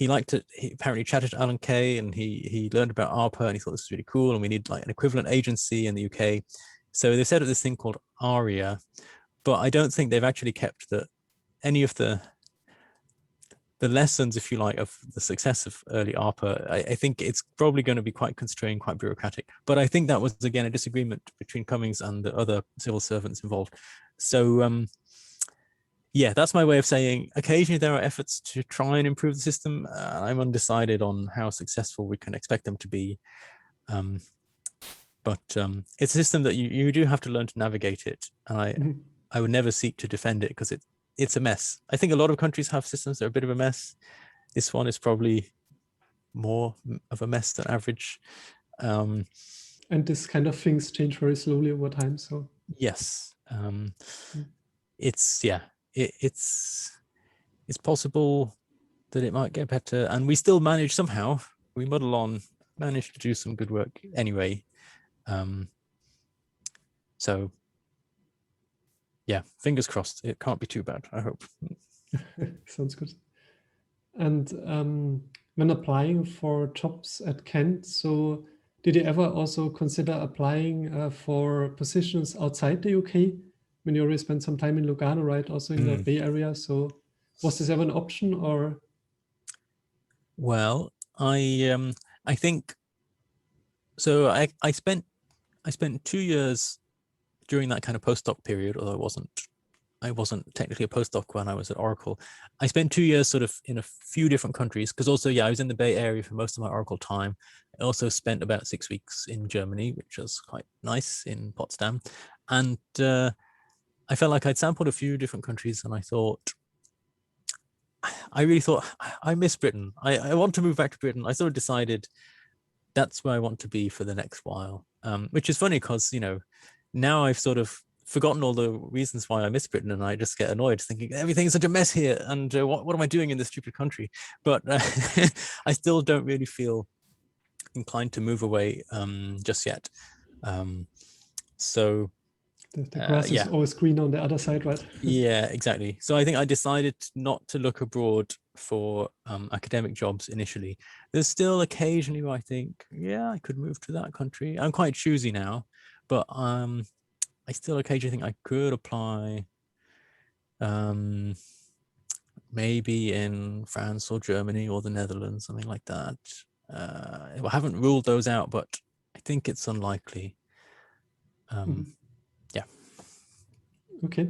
liked it. He apparently chatted to Alan Kay, and he learned about ARPA, and he thought this was really cool, and we need like an equivalent agency in the UK. So they set up this thing called ARIA, but I don't think they've actually kept any of the lessons, if you like, of the success of early ARPA. I think it's probably going to be quite constrained, quite bureaucratic. But I think that was, again, a disagreement between Cummings and the other civil servants involved. So yeah, that's my way of saying occasionally there are efforts to try and improve the system. I'm undecided on how successful we can expect them to be. But it's a system that you do have to learn to navigate it. And I would never seek to defend it, because it's a mess. I think a lot of countries have systems that are a bit of a mess. This one is probably more of a mess than average. And this kind of things change very slowly over time. So yes, it's possible that it might get better, and we still manage somehow. We muddle on, manage to do some good work anyway. So yeah, fingers crossed. It can't be too bad, I hope. Sounds good. And when applying for jobs at Kent, so did you ever also consider applying for positions outside the UK? When you already spent some time in Lugano, right? Also in the Bay Area. So was this ever an option, or? Well, I think so. I spent 2 years during that kind of postdoc period, although I wasn't technically a postdoc when I was at Oracle. I spent 2 years sort of in a few different countries, because also, I was in the Bay Area for most of my Oracle time. I also spent about 6 weeks in Germany, which was quite nice, in Potsdam. And I felt like I'd sampled a few different countries, and I really thought, I miss Britain. I want to move back to Britain. I sort of decided that's where I want to be for the next while, which is funny because, now I've sort of forgotten all the reasons why I miss Britain, and I just get annoyed thinking everything's such a mess here, and what am I doing in this stupid country? But I still don't really feel inclined to move away just yet. So the grass is always green on the other side, right? Yeah, exactly. So I think I decided not to look abroad for academic jobs initially. There's still occasionally where I think, I could move to that country. I'm quite choosy now, but I still occasionally think I could apply maybe in France or Germany or the Netherlands, something like that. I haven't ruled those out, but I think it's unlikely. Yeah. Okay.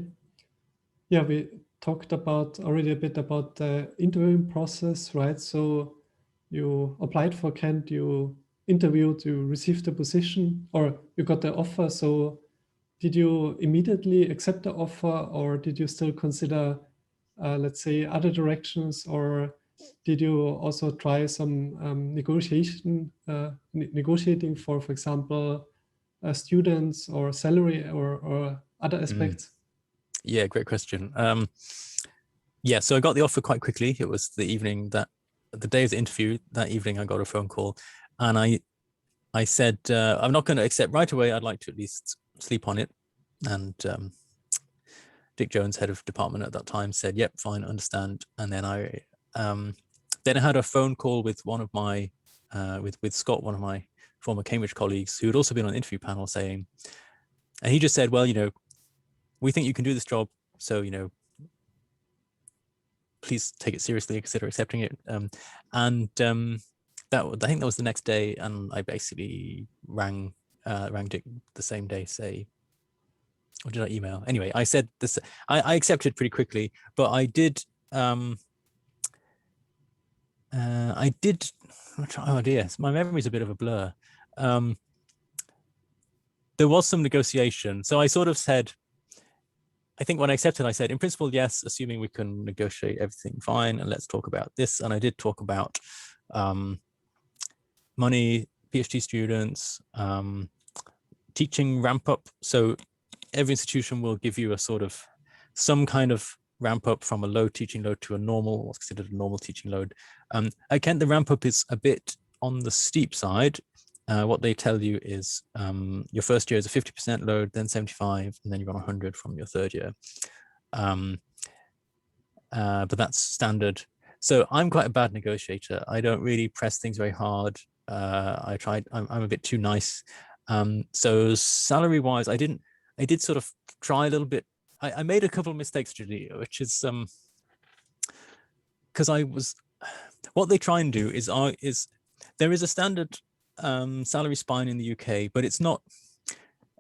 Yeah, we talked about already a bit about the interviewing process, right? So you applied for Kent, you interviewed, you received the position, or you got the offer. So did you immediately accept the offer, or did you still consider, let's say, other directions, or did you also try some negotiating for example, students or salary or other aspects? Yeah, great question. Yeah, so I got the offer quite quickly. It was the day of the interview, that evening I got a phone call, and I said, I'm not going to accept right away. I'd like to at least sleep on it. And Dick Jones, head of department at that time, said, yep, fine, understand. And then I had a phone call with one of my, with Scott, one of my former Cambridge colleagues, who had also been on the interview panel, saying, and he just said, well, we think you can do this job, so, please take it seriously, consider accepting it. I think that was the next day, and I basically rang Dick the same day, or did I email? Anyway, I said this. I accepted pretty quickly, but I did. Oh dear, my memory's a bit of a blur. There was some negotiation, so I sort of said, I think when I accepted, I said, in principle, yes, assuming we can negotiate everything fine, and let's talk about this. And I did talk about money, PhD students, teaching ramp up. So every institution will give you some kind of ramp up from a low teaching load to a normal, what's considered a normal teaching load. At Kent, the ramp up is a bit on the steep side. What they tell you is your first year is a 50% load, then 75, and then you're on 100 from your third year. But that's standard. So I'm quite a bad negotiator. I don't really press things very hard. I'm a bit too nice. So salary wise, I did sort of try a little bit. I made a couple of mistakes, Julie, which is because what they try and do is there is a standard salary spine in the UK, but it's not,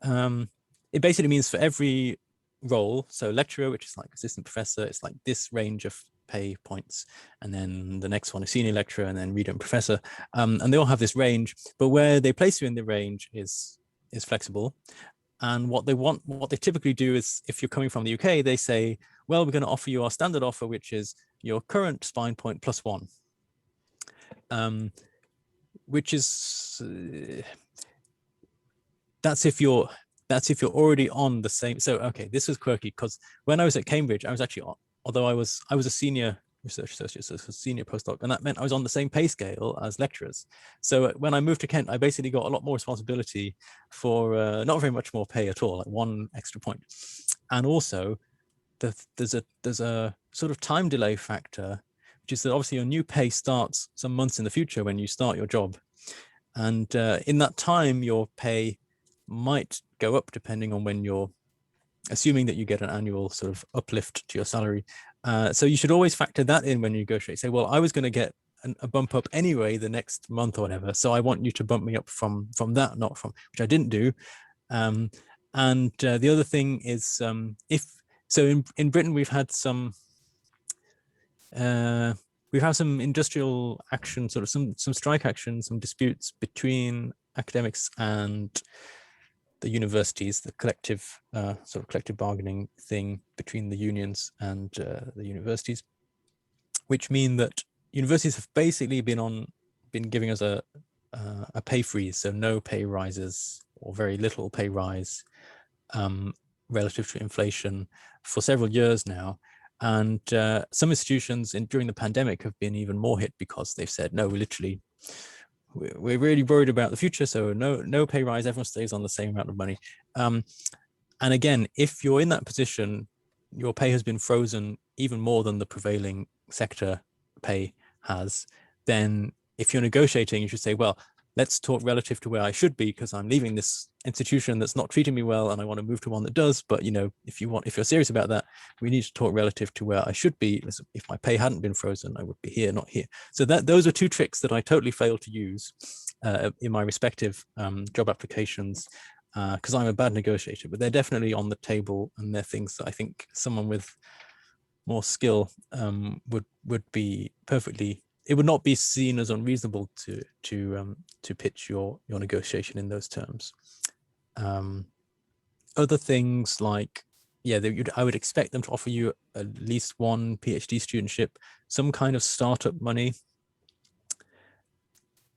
it basically means for every role, so lecturer, which is like assistant professor, it's like this range of pay points, and then the next one is senior lecturer, and then reader and professor, and they all have this range, but where they place you in the range is flexible. And what they typically do is, if you're coming from the UK, they say, well, we're going to offer you our standard offer, which is your current spine point plus one, which is that's if you're already on the same. So okay, this was quirky because when I was at Cambridge, I was actually, although I was a senior research associate, so a senior postdoc, and that meant I was on the same pay scale as lecturers. So when I moved to Kent, I basically got a lot more responsibility for not very much more pay at all, like one extra point. And also there's a sort of time delay factor, which is that obviously your new pay starts some months in the future when you start your job. And in that time, your pay might go up depending on when you're assuming that you get an annual sort of uplift to your salary. So you should always factor that in when you negotiate. Say, well, I was going to get a bump up anyway the next month or whatever, so I want you to bump me up from that, not from, which I didn't do. And the other thing is, in Britain we've had some industrial action, sort of some strike action, some disputes between academics and the universities, the collective sort of collective bargaining thing between the unions and the universities, which mean that universities have basically been giving us a pay freeze, so no pay rises or very little pay rise relative to inflation for several years now. And some institutions during the pandemic have been even more hit because they've said, no, we're really worried about the future, so no pay rise, everyone stays on the same amount of money. And again, if you're in that position, your pay has been frozen even more than the prevailing sector pay has, then if you're negotiating, you should say, well, let's talk relative to where I should be, because I'm leaving this institution that's not treating me well and I want to move to one that does. But if you're serious about that, we need to talk relative to where I should be. If my pay hadn't been frozen, I would be here, not here. So those are two tricks that I totally failed to use in my respective job applications, because I'm a bad negotiator, but they're definitely on the table, and they're things that I think someone with more skill would be perfectly. It would not be seen as unreasonable to pitch your negotiation in those terms. Other things like, yeah, I would expect them to offer you at least one PhD studentship, some kind of startup money.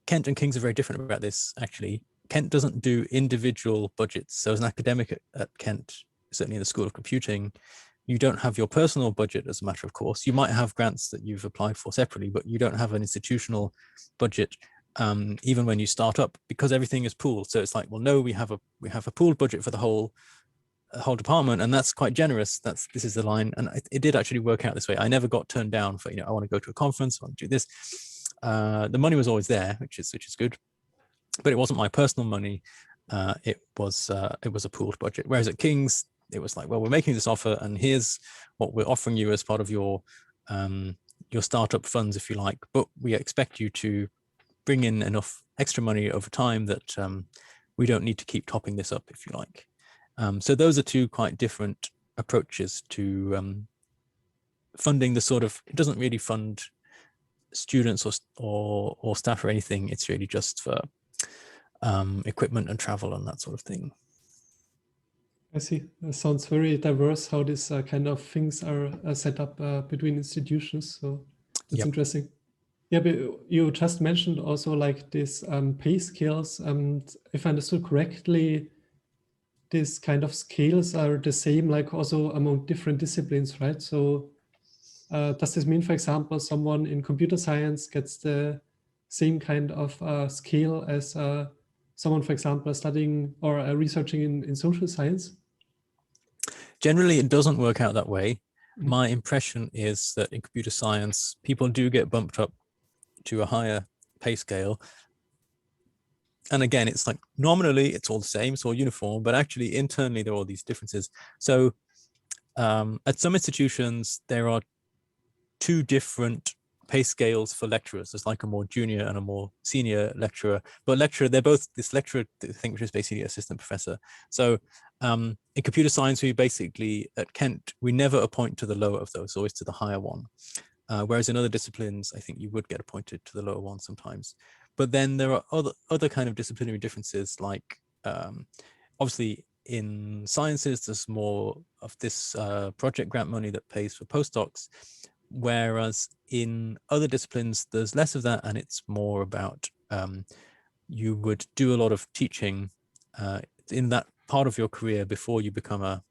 Kent and King's are very different about this, actually. Kent doesn't do individual budgets. So as an academic at Kent, certainly in the School of Computing, you don't have your personal budget as a matter of course. You might have grants that you've applied for separately, but you don't have an institutional budget even when you start up, because everything is pooled. So it's like, well, no, we have a pooled budget for the whole department, and that's quite generous. This is the line, and it did actually work out this way. I never got turned down for, I want to go to a conference, I want to do this. The money was always there, which is good, but it wasn't my personal money. It was a pooled budget. Whereas at King's, it was like, well, we're making this offer, and here's what we're offering you as part of your startup funds, if you like, but we expect you to bring in enough extra money over time that we don't need to keep topping this up, if you like. So those are two quite different approaches to funding. The sort of, it doesn't really fund students or staff or anything. It's really just for equipment and travel and that sort of thing. I see. It sounds very diverse how these kind of things are set up between institutions. So it's interesting. Yeah, but you just mentioned also like this pay scales. And if I understood correctly, these kind of scales are the same, like also among different disciplines, right? So does this mean, for example, someone in computer science gets the same kind of scale as someone, for example, studying or researching in social science? Generally, it doesn't work out that way. My impression is that in computer science, people do get bumped up to a higher pay scale. And again, it's like nominally it's all the same, it's all uniform, but actually internally there are all these differences. So at some institutions, there are two different pay scales for lecturers. There's like a more junior and a more senior lecturer, but they're both this lecturer thing, which is basically assistant professor. So in computer science, we basically at Kent, we never appoint to the lower of those, always to the higher one. Whereas in other disciplines, I think you would get appointed to the lower one sometimes. But then there are other kind of disciplinary differences, like obviously in sciences, there's more of this project grant money that pays for postdocs, whereas in other disciplines, there's less of that, and it's more about you would do a lot of teaching in that part of your career before you become a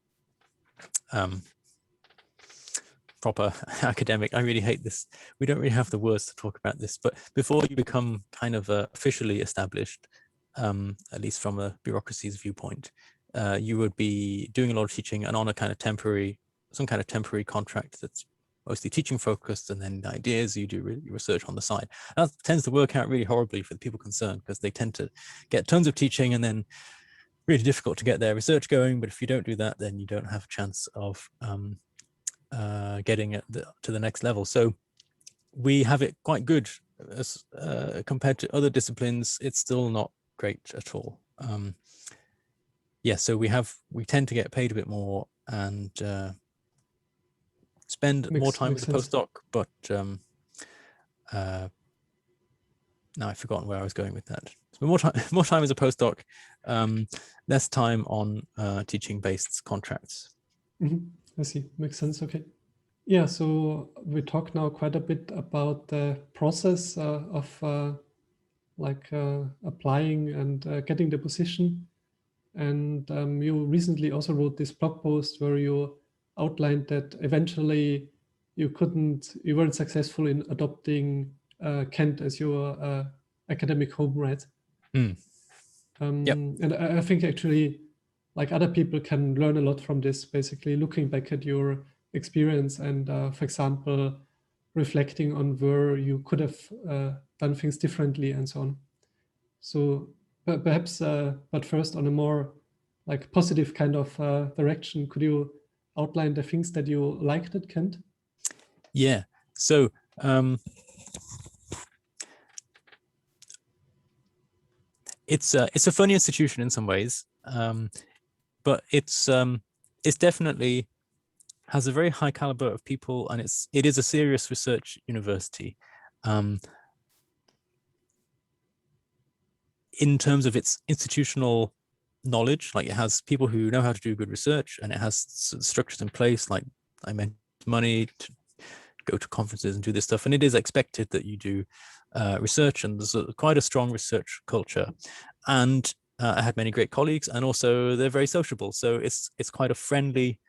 proper academic. I really hate this. We don't really have the words to talk about this, but before you become kind of officially established, at least from a bureaucracy's viewpoint, you would be doing a lot of teaching and on a kind of some kind of temporary contract that's mostly teaching focused, and then the idea is you do research on the side. And that tends to work out really horribly for the people concerned, because they tend to get tons of teaching and then really difficult to get their research going. But if you don't do that, then you don't have a chance of getting to the next level. So we have it quite good as compared to other disciplines. It's still not great at all. So we tend to get paid a bit more and spend more time with the postdoc, but now I've forgotten where I was going with that. So more time as a postdoc, less time on teaching-based contracts. I see. Makes sense. Okay. Yeah. So we talked now quite a bit about the process of applying and getting the position. And you recently also wrote this blog post where you outlined that eventually you weren't successful in adopting Kent as your academic home, right? Yep. And I think actually, like, other people can learn a lot from this, basically looking back at your experience and, for example, reflecting on where you could have done things differently and so on. So perhaps, but first, on a more like positive kind of direction, could you outline the things that you liked at Kent? Yeah. So it's a funny institution in some ways, but it's definitely has a very high caliber of people, and it is a serious research university. In terms of its institutional knowledge, like it has people who know how to do good research, and it has structures in place, like I mentioned, money to go to conferences and do this stuff, and it is expected that you do research, and there's quite a strong research culture. And I had many great colleagues, and also they're very sociable, so it's quite a friendly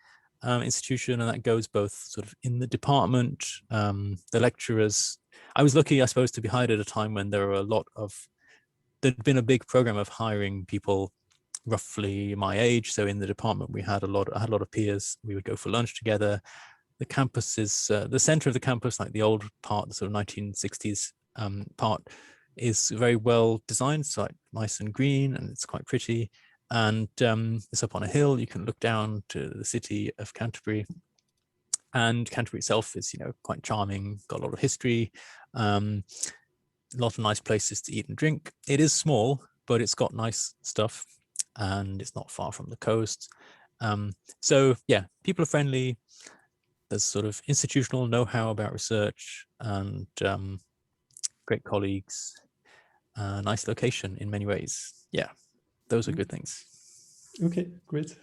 institution, and that goes both sort of in the department, the lecturers. I was lucky, I suppose, to be hired at a time when there were there'd been a big program of hiring people roughly my age. So in the department, I had a lot of peers. We would go for lunch together. The campus is the center of the campus, like the old part, the sort of 1960s part, is very well designed. It's like nice and green, and it's quite pretty. And it's up on a hill. You can look down to the city of Canterbury. And Canterbury itself is, quite charming, got a lot of history. A lot of nice places to eat and drink. It is small, but it's got nice stuff, and it's not far from the coast. So yeah, people are friendly. There's sort of institutional know-how about research, and great colleagues. Nice location in many ways. Yeah, those are good things. Okay, great.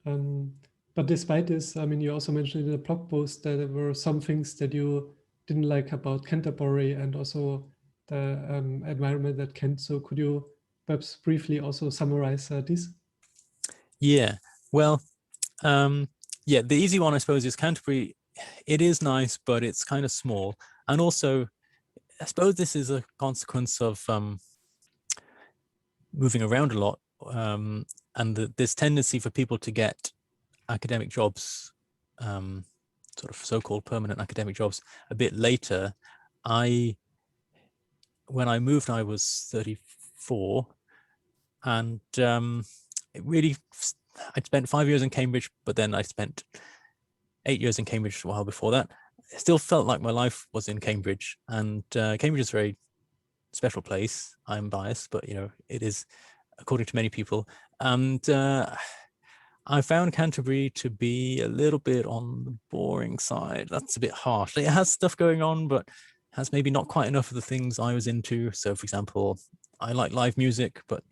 But despite this, I mean, you also mentioned in the blog post that there were some things that you didn't like about Canterbury, and also the environment at Kent. So could you perhaps briefly also summarize this? Yeah, well, yeah, the easy one, I suppose, is Canterbury. It is nice, but it's kind of small. And also, I suppose this is a consequence of moving around a lot, and this tendency for people to get academic jobs, sort of so-called permanent academic jobs, a bit later. When I moved, I was 34, and I'd spent 5 years in Cambridge, but then I spent 8 years in Cambridge a while before that. It still felt like my life was in Cambridge, and Cambridge is a very special place. I'm biased, but it is, according to many people. And I found Canterbury to be a little bit on the boring side. That's a bit harsh. It has stuff going on, but has maybe not quite enough of the things I was into. So, for example, I like live music, but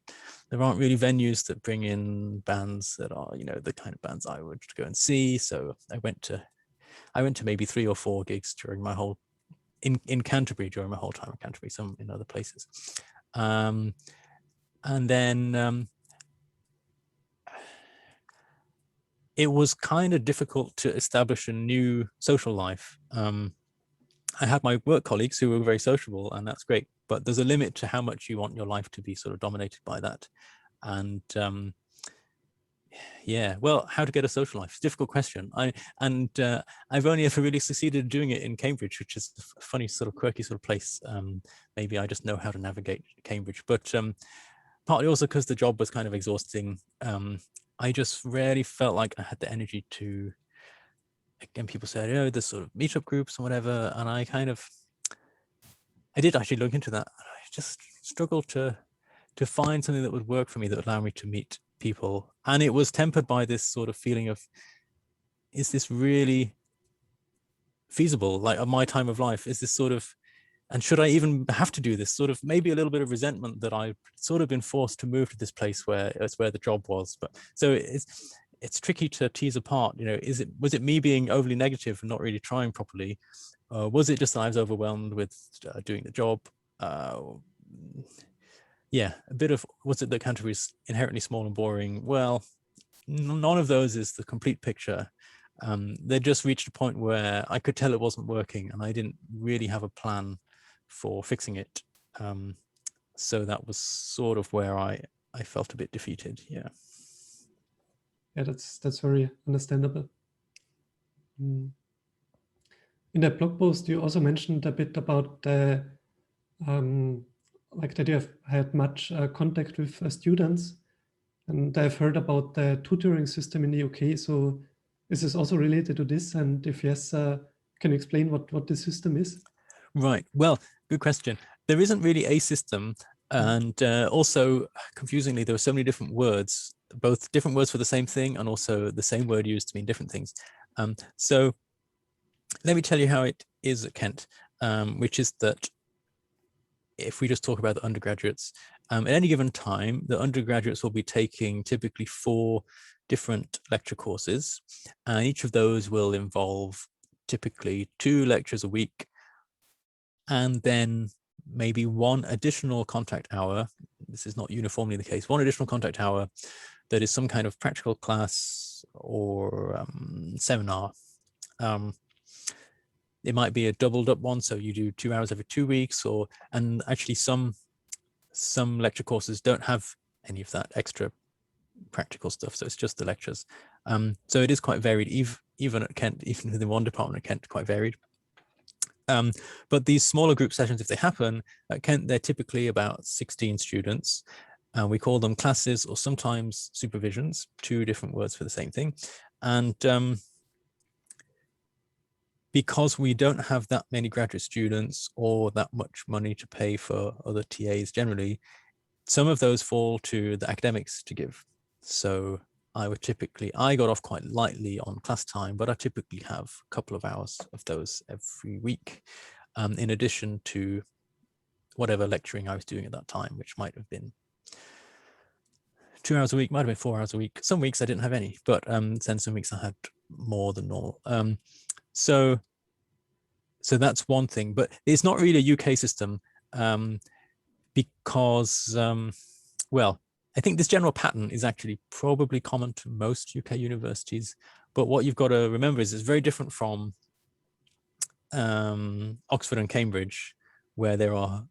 there aren't really venues that bring in bands that are, the kind of bands I would go and see. So I went to maybe 3 or 4 gigs during my whole in Canterbury during my whole time in Canterbury, some in other places. And then it was kind of difficult to establish a new social life. I had my work colleagues who were very sociable, and that's great, but there's a limit to how much you want your life to be sort of dominated by that. And yeah, well, how to get a social life? Difficult question. I've only ever really succeeded doing it in Cambridge, which is a funny sort of quirky sort of place. Maybe I just know how to navigate Cambridge, but partly also because the job was kind of exhausting. I just rarely felt like I had the energy to. Again, people said, there's sort of meetup groups and whatever, and I did actually look into that. I just struggled to find something that would work for me, that would allow me to meet people. And it was tempered by this sort of feeling of, is this really feasible? Like, at my time of life, is this sort of, and should I even have to do this? Sort of maybe a little bit of resentment that I've sort of been forced to move to this place where it's where the job was. But so it's tricky to tease apart, was it me being overly negative and not really trying properly? Was it just that I was overwhelmed with doing the job? Yeah, a bit of, was it that Canterbury is inherently small and boring? Well, none of those is the complete picture. They just reached a point where I could tell it wasn't working, and I didn't really have a plan for fixing it. So that was sort of where I felt a bit defeated. Yeah. Yeah, that's very understandable. In the blog post, you also mentioned a bit about the like that you have had much contact with students, and I've heard about the tutoring system in the UK. So is this also related to this? And if yes, can you explain what the system is? Right. Well, good question. There isn't really a system, and also confusingly, there are so many different words, both different words for the same thing, and also the same word used to mean different things. So let me tell you how it is at Kent, which is that if we just talk about the undergraduates, at any given time, the undergraduates will be taking typically 4 different lecture courses, and each of those will involve typically 2 lectures a week, and then maybe 1 additional contact hour. This is not uniformly the case. 1 additional contact hour that is some kind of practical class or seminar. It might be a doubled up one, so you do 2 hours every 2 weeks, and actually some lecture courses don't have any of that extra practical stuff, so it's just the lectures. So it is quite varied, even at Kent, even within one department at Kent, quite varied. But these smaller group sessions, if they happen at Kent, they're typically about 16 students. We call them classes or sometimes supervisions, 2 different words for the same thing. And because we don't have that many graduate students or that much money to pay for other TAs generally, some of those fall to the academics to give. So I got off quite lightly on class time, but I typically have a couple of hours of those every week, in addition to whatever lecturing I was doing at that time, which might have been 2 hours a week, might have been 4 hours a week. Some weeks I didn't have any, but then some weeks I had more than normal. So that's one thing, but it's not really a UK system, because, well, I think this general pattern is actually probably common to most UK universities. But what you've got to remember is it's very different from Oxford and Cambridge, where there are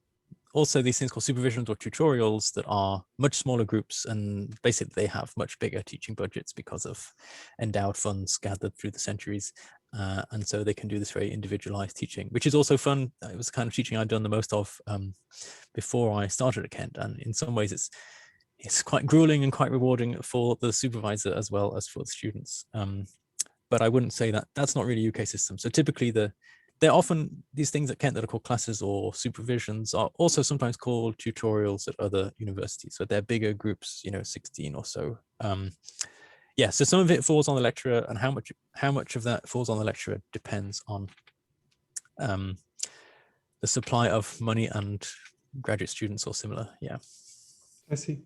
also these things called supervisions or tutorials that are much smaller groups, and basically they have much bigger teaching budgets because of endowed funds gathered through the centuries. And so they can do this very individualized teaching, which is also fun. It was the kind of teaching I'd done the most of before I started at Kent. And in some ways it's quite grueling and quite rewarding for the supervisor as well as for the students. But I wouldn't say that that's not really a UK system. So typically they're often these things at Kent that are called classes or supervisions are also sometimes called tutorials at other universities. So they're bigger groups, 16 or so. Yeah, so some of it falls on the lecturer, and how much of that falls on the lecturer depends on the supply of money and graduate students or similar. Yeah. I see.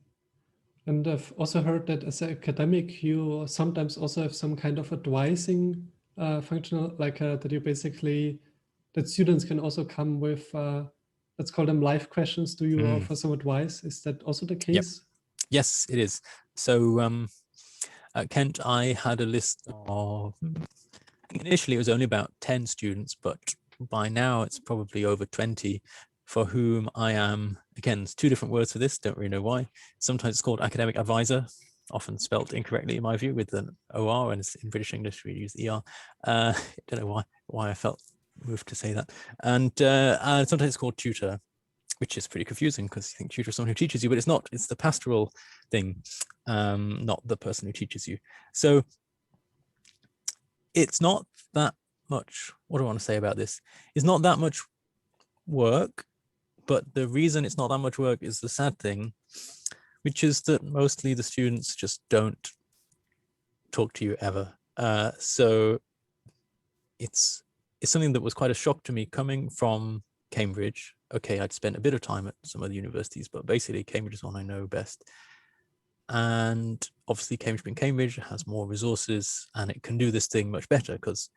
And I've also heard that as an academic, you sometimes also have some kind of advising functional, like that you basically, that students can also come with, let's call them live questions to you or for some advice. Is that also the case? Yep. Yes, it is. So at Kent, I had a list of, initially it was only about 10 students, but by now it's probably over 20 for whom I am, again, there's 2 different words for this, don't really know why. Sometimes it's called academic advisor, often spelt incorrectly in my view with an OR, and in British English we use ER. I don't know why I felt moved to say that. And sometimes it's called tutor, which is pretty confusing because you think tutor is someone who teaches you, but it's not. It's the pastoral thing, not the person who teaches you. So it's not that much, what do I want to say about this? It's not that much work, but the reason it's not that much work is the sad thing, which is that mostly the students just don't talk to you ever. So it's something that was quite a shock to me coming from Cambridge. Okay, I'd spent a bit of time at some other universities, but basically Cambridge is one I know best. And obviously Cambridge being Cambridge has more resources and it can do this thing much better because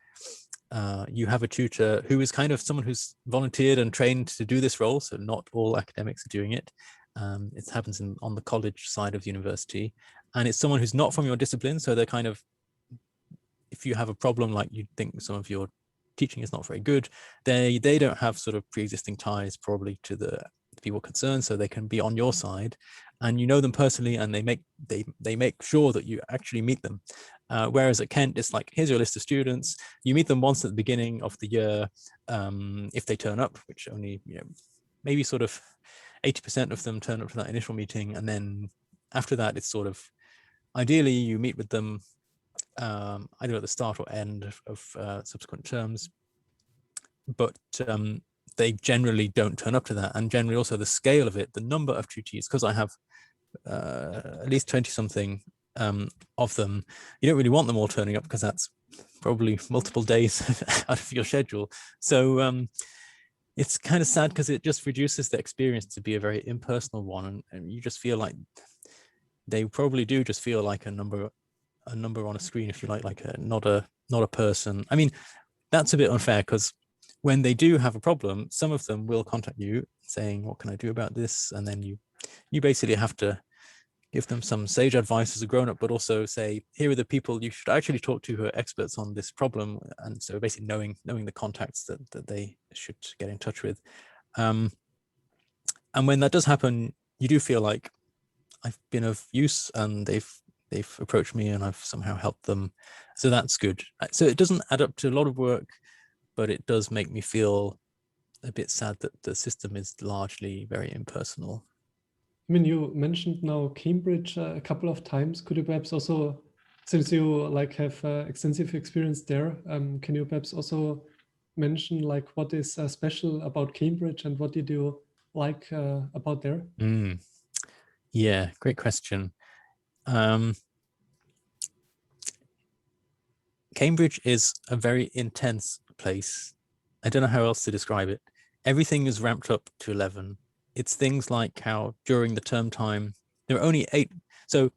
you have a tutor who is kind of someone who's volunteered and trained to do this role. So not all academics are doing it. It happens on the college side of the university. And it's someone who's not from your discipline. So they're kind of, if you have a problem, like you think some of your teaching is not very good, they don't have sort of pre-existing ties probably to the people concerned, so they can be on your side, and you know them personally, and they make sure that you actually meet them. Whereas at Kent, it's like, here's your list of students. You meet them once at the beginning of the year, if they turn up, which only maybe sort of 80% of them turn up to that initial meeting, and then after that, it's sort of ideally you meet with them either at the start or end of subsequent terms, but they generally don't turn up to that. And generally also the scale of it, the number of tutees, because I have at least 20 something of them. You don't really want them all turning up because that's probably multiple days out of your schedule. So it's kind of sad because it just reduces the experience to be a very impersonal one, and you just feel like they probably do just feel like a number on a screen, if you like not a person. I mean, that's a bit unfair because when they do have a problem, some of them will contact you saying, what can I do about this? And then you basically have to give them some sage advice as a grown-up, but also say, here are the people you should actually talk to who are experts on this problem. And so basically knowing the contacts that they should get in touch with. And when that does happen, you do feel like I've been of use and they've approached me and I've somehow helped them. So that's good. So it doesn't add up to a lot of work, but it does make me feel a bit sad that the system is largely very impersonal. I mean, you mentioned now Cambridge a couple of times. Could you perhaps also, since you like have extensive experience there, can you perhaps also mention like what is special about Cambridge and what did you like about there? Yeah, great question. Cambridge is a very intense place. I don't know how else to describe it. Everything is ramped up to 11. It's things like how during the term time, there are only 8. So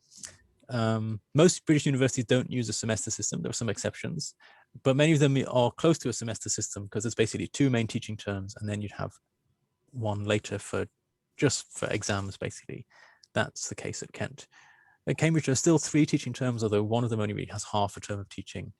most British universities don't use a semester system. There are some exceptions, but many of them are close to a semester system because it's basically 2 main teaching terms, and then you'd have one later just for exams, basically. That's the case at Kent. At Cambridge, there are still 3 teaching terms, although one of them only really has half a term of teaching.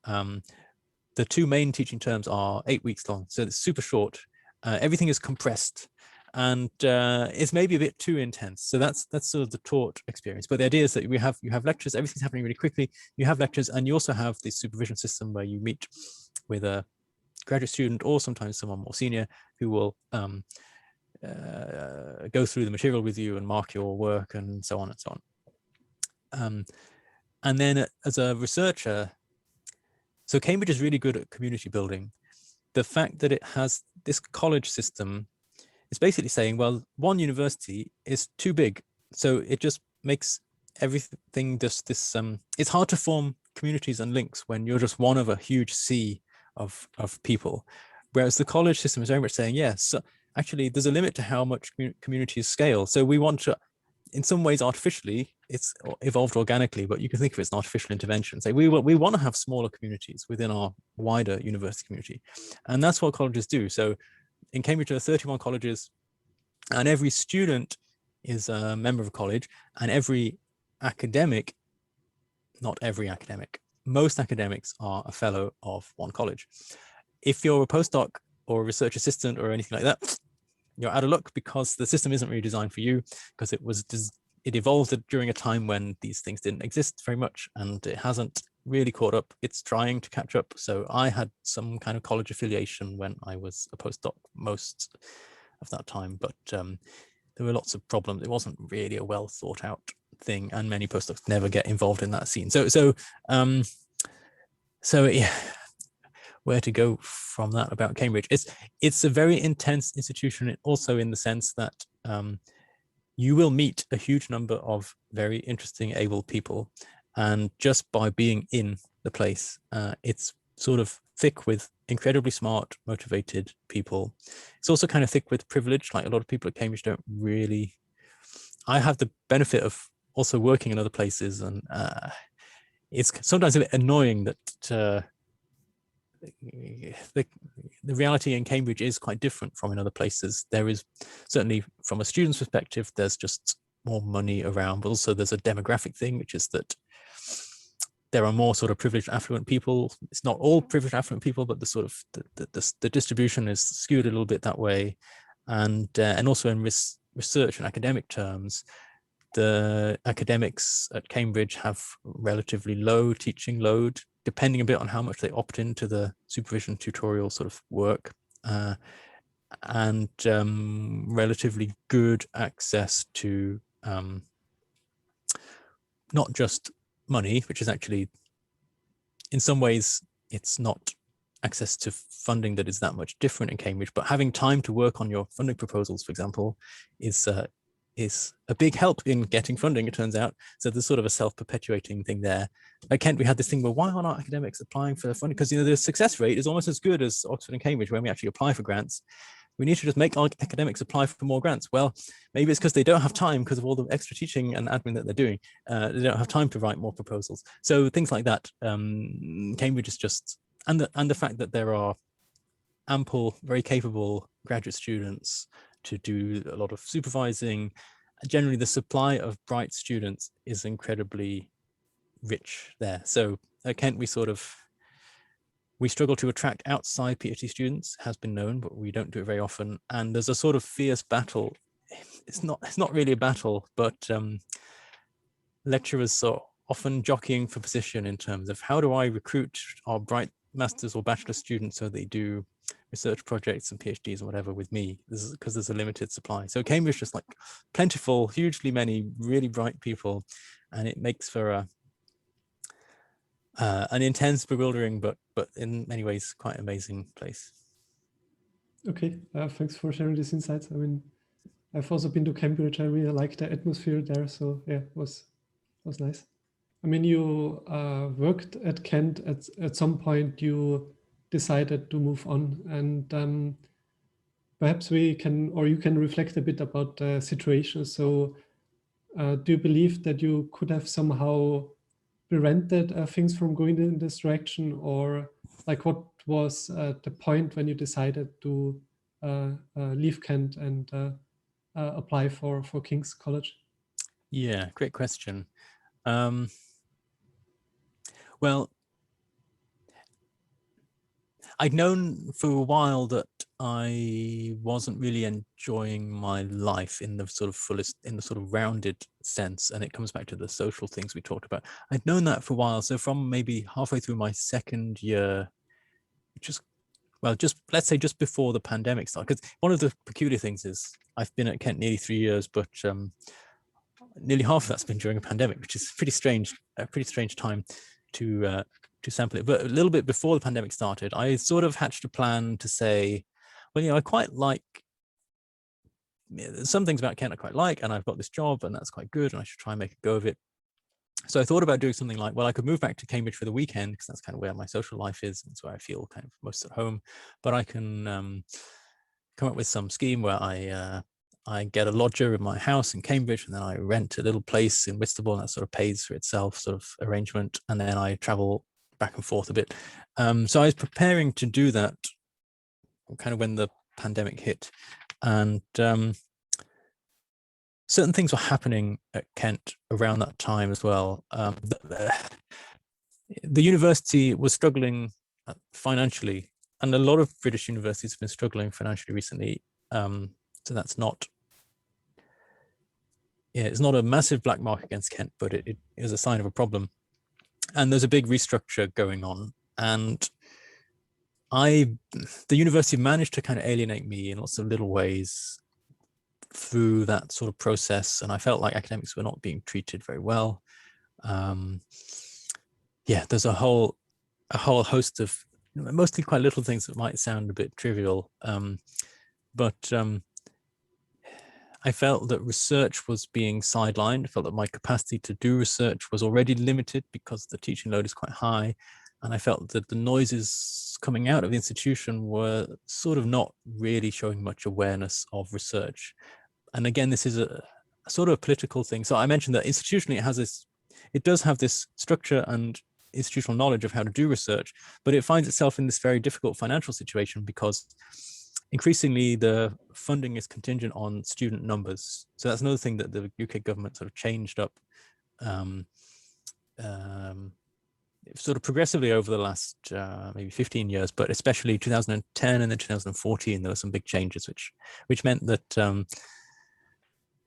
The 2 main teaching terms are 8 weeks long, so it's super short. Everything is compressed, and it's maybe a bit too intense. So that's sort of the taught experience. But the idea is that you have lectures, everything's happening really quickly. You have lectures, and you also have the supervision system where you meet with a graduate student or sometimes someone more senior who will go through the material with you and mark your work and so on and so on. And then as a researcher, so Cambridge is really good at community building. The fact that it has this college system is basically saying, well, one university is too big. So it just makes everything just this, it's hard to form communities and links when you're just one of a huge sea of people. Whereas the college system is very much saying, yes, so actually there's a limit to how much communities scale. So we want to, in some ways artificially, it's evolved organically, but you can think of it as an artificial intervention. Say we want to have smaller communities within our wider university community. And that's what colleges do. So in Cambridge, there are 31 colleges, and every student is a member of a college, and every academic, not every academic, most academics are a fellow of one college. If you're a postdoc or a research assistant or anything like that, you're out of luck because the system isn't really designed for you, because it evolved during a time when these things didn't exist very much, and it hasn't really caught up. It's trying to catch up. So I had some kind of college affiliation when I was a postdoc most of that time, but there were lots of problems. It wasn't really a well thought out thing, and many postdocs never get involved in that scene. So yeah, where to go from that about Cambridge? It's a very intense institution, also in the sense that you will meet a huge number of very interesting, able people, and just by being in the place, it's sort of thick with incredibly smart, motivated people. It's also kind of thick with privilege. Like a lot of people at Cambridge don't really. I have the benefit of also working in other places, and it's sometimes a bit annoying that the reality in Cambridge is quite different from in other places. There is certainly, from a student's perspective, there's just more money around, but also there's a demographic thing, which is that there are more sort of privileged affluent people. It's not all privileged affluent people, but the sort of the distribution is skewed a little bit that way. And also in research and academic terms, the academics at Cambridge have relatively low teaching load, depending a bit on how much they opt into the supervision tutorial sort of work, and relatively good access to not just money, which is actually, in some ways, it's not access to funding that is that much different in Cambridge, but having time to work on your funding proposals, for example, is is a big help in getting funding, it turns out. So there's sort of a self-perpetuating thing there. At Kent, we had this thing where why aren't academics applying for funding? Because, you know, the success rate is almost as good as Oxford and Cambridge when we actually apply for grants. We need to just make our academics apply for more grants. Well, maybe it's because they don't have time because of all the extra teaching and admin that they're doing. They don't have time to write more proposals. So things like that. Cambridge is just, and the fact that there are ample, very capable graduate students to do a lot of supervising. Generally, the supply of bright students is incredibly rich there. So at Kent, we struggle to attract outside PhD students, has been known, but we don't do it very often. And there's a sort of fierce battle. It's not really a battle, but lecturers are often jockeying for position in terms of how do I recruit our bright master's or bachelor students so they do research projects and PhDs and whatever with me. This is because there's a limited supply. So Cambridge is just like plentiful, hugely many really bright people, and it makes for an intense, bewildering, but in many ways quite amazing place. Okay, thanks for sharing these insights. I mean, I've also been to Cambridge. I really like the atmosphere there. So yeah, it was nice. I mean, you worked at Kent. At some point, you decided to move on, and perhaps we can, or you can reflect a bit about the situation. So do you believe that you could have somehow prevented things from going in this direction, or like what was the point when you decided to leave Kent and apply for King's College? Yeah, great question. Well, I'd known for a while that I wasn't really enjoying my life in the sort of fullest, in the sort of rounded sense. And it comes back to the social things we talked about. I'd known that for a while. So from maybe halfway through my second year, let's say just before the pandemic started, because one of the peculiar things is I've been at Kent nearly 3 years, but nearly half of that's been during a pandemic, which is pretty strange time to sample it. But a little bit before the pandemic started, I sort of hatched a plan to say, well, you know, I quite like some things about Kent I quite like, and I've got this job and that's quite good and I should try and make a go of it. So I thought about doing something like, well, I could move back to Cambridge for the weekend because that's kind of where my social life is. It's where I feel kind of most at home. But I can come up with some scheme where I get a lodger in my house in Cambridge, and then I rent a little place in Whitstable, and that sort of pays for itself, sort of arrangement. And then I travel back and forth a bit. So I was preparing to do that kind of when the pandemic hit, and certain things were happening at Kent around that time as well. The university was struggling financially, and a lot of British universities have been struggling financially recently. So that's not, it's not a massive black mark against Kent, but it is a sign of a problem. And there's a big restructure going on. And the university managed to kind of alienate me in lots of little ways through that sort of process. And I felt like academics were not being treated very well. Yeah, there's a whole host of mostly quite little things that might sound a bit trivial. But I felt that research was being sidelined. I felt that my capacity to do research was already limited because the teaching load is quite high. And I felt that the noises coming out of the institution were sort of not really showing much awareness of research. And again, this is a sort of a political thing. So I mentioned that institutionally it does have this structure and institutional knowledge of how to do research, but it finds itself in this very difficult financial situation because increasingly the funding is contingent on student numbers. So that's another thing that the UK government sort of changed up sort of progressively over the last maybe 15 years, but especially 2010 and then 2014, there were some big changes, which meant that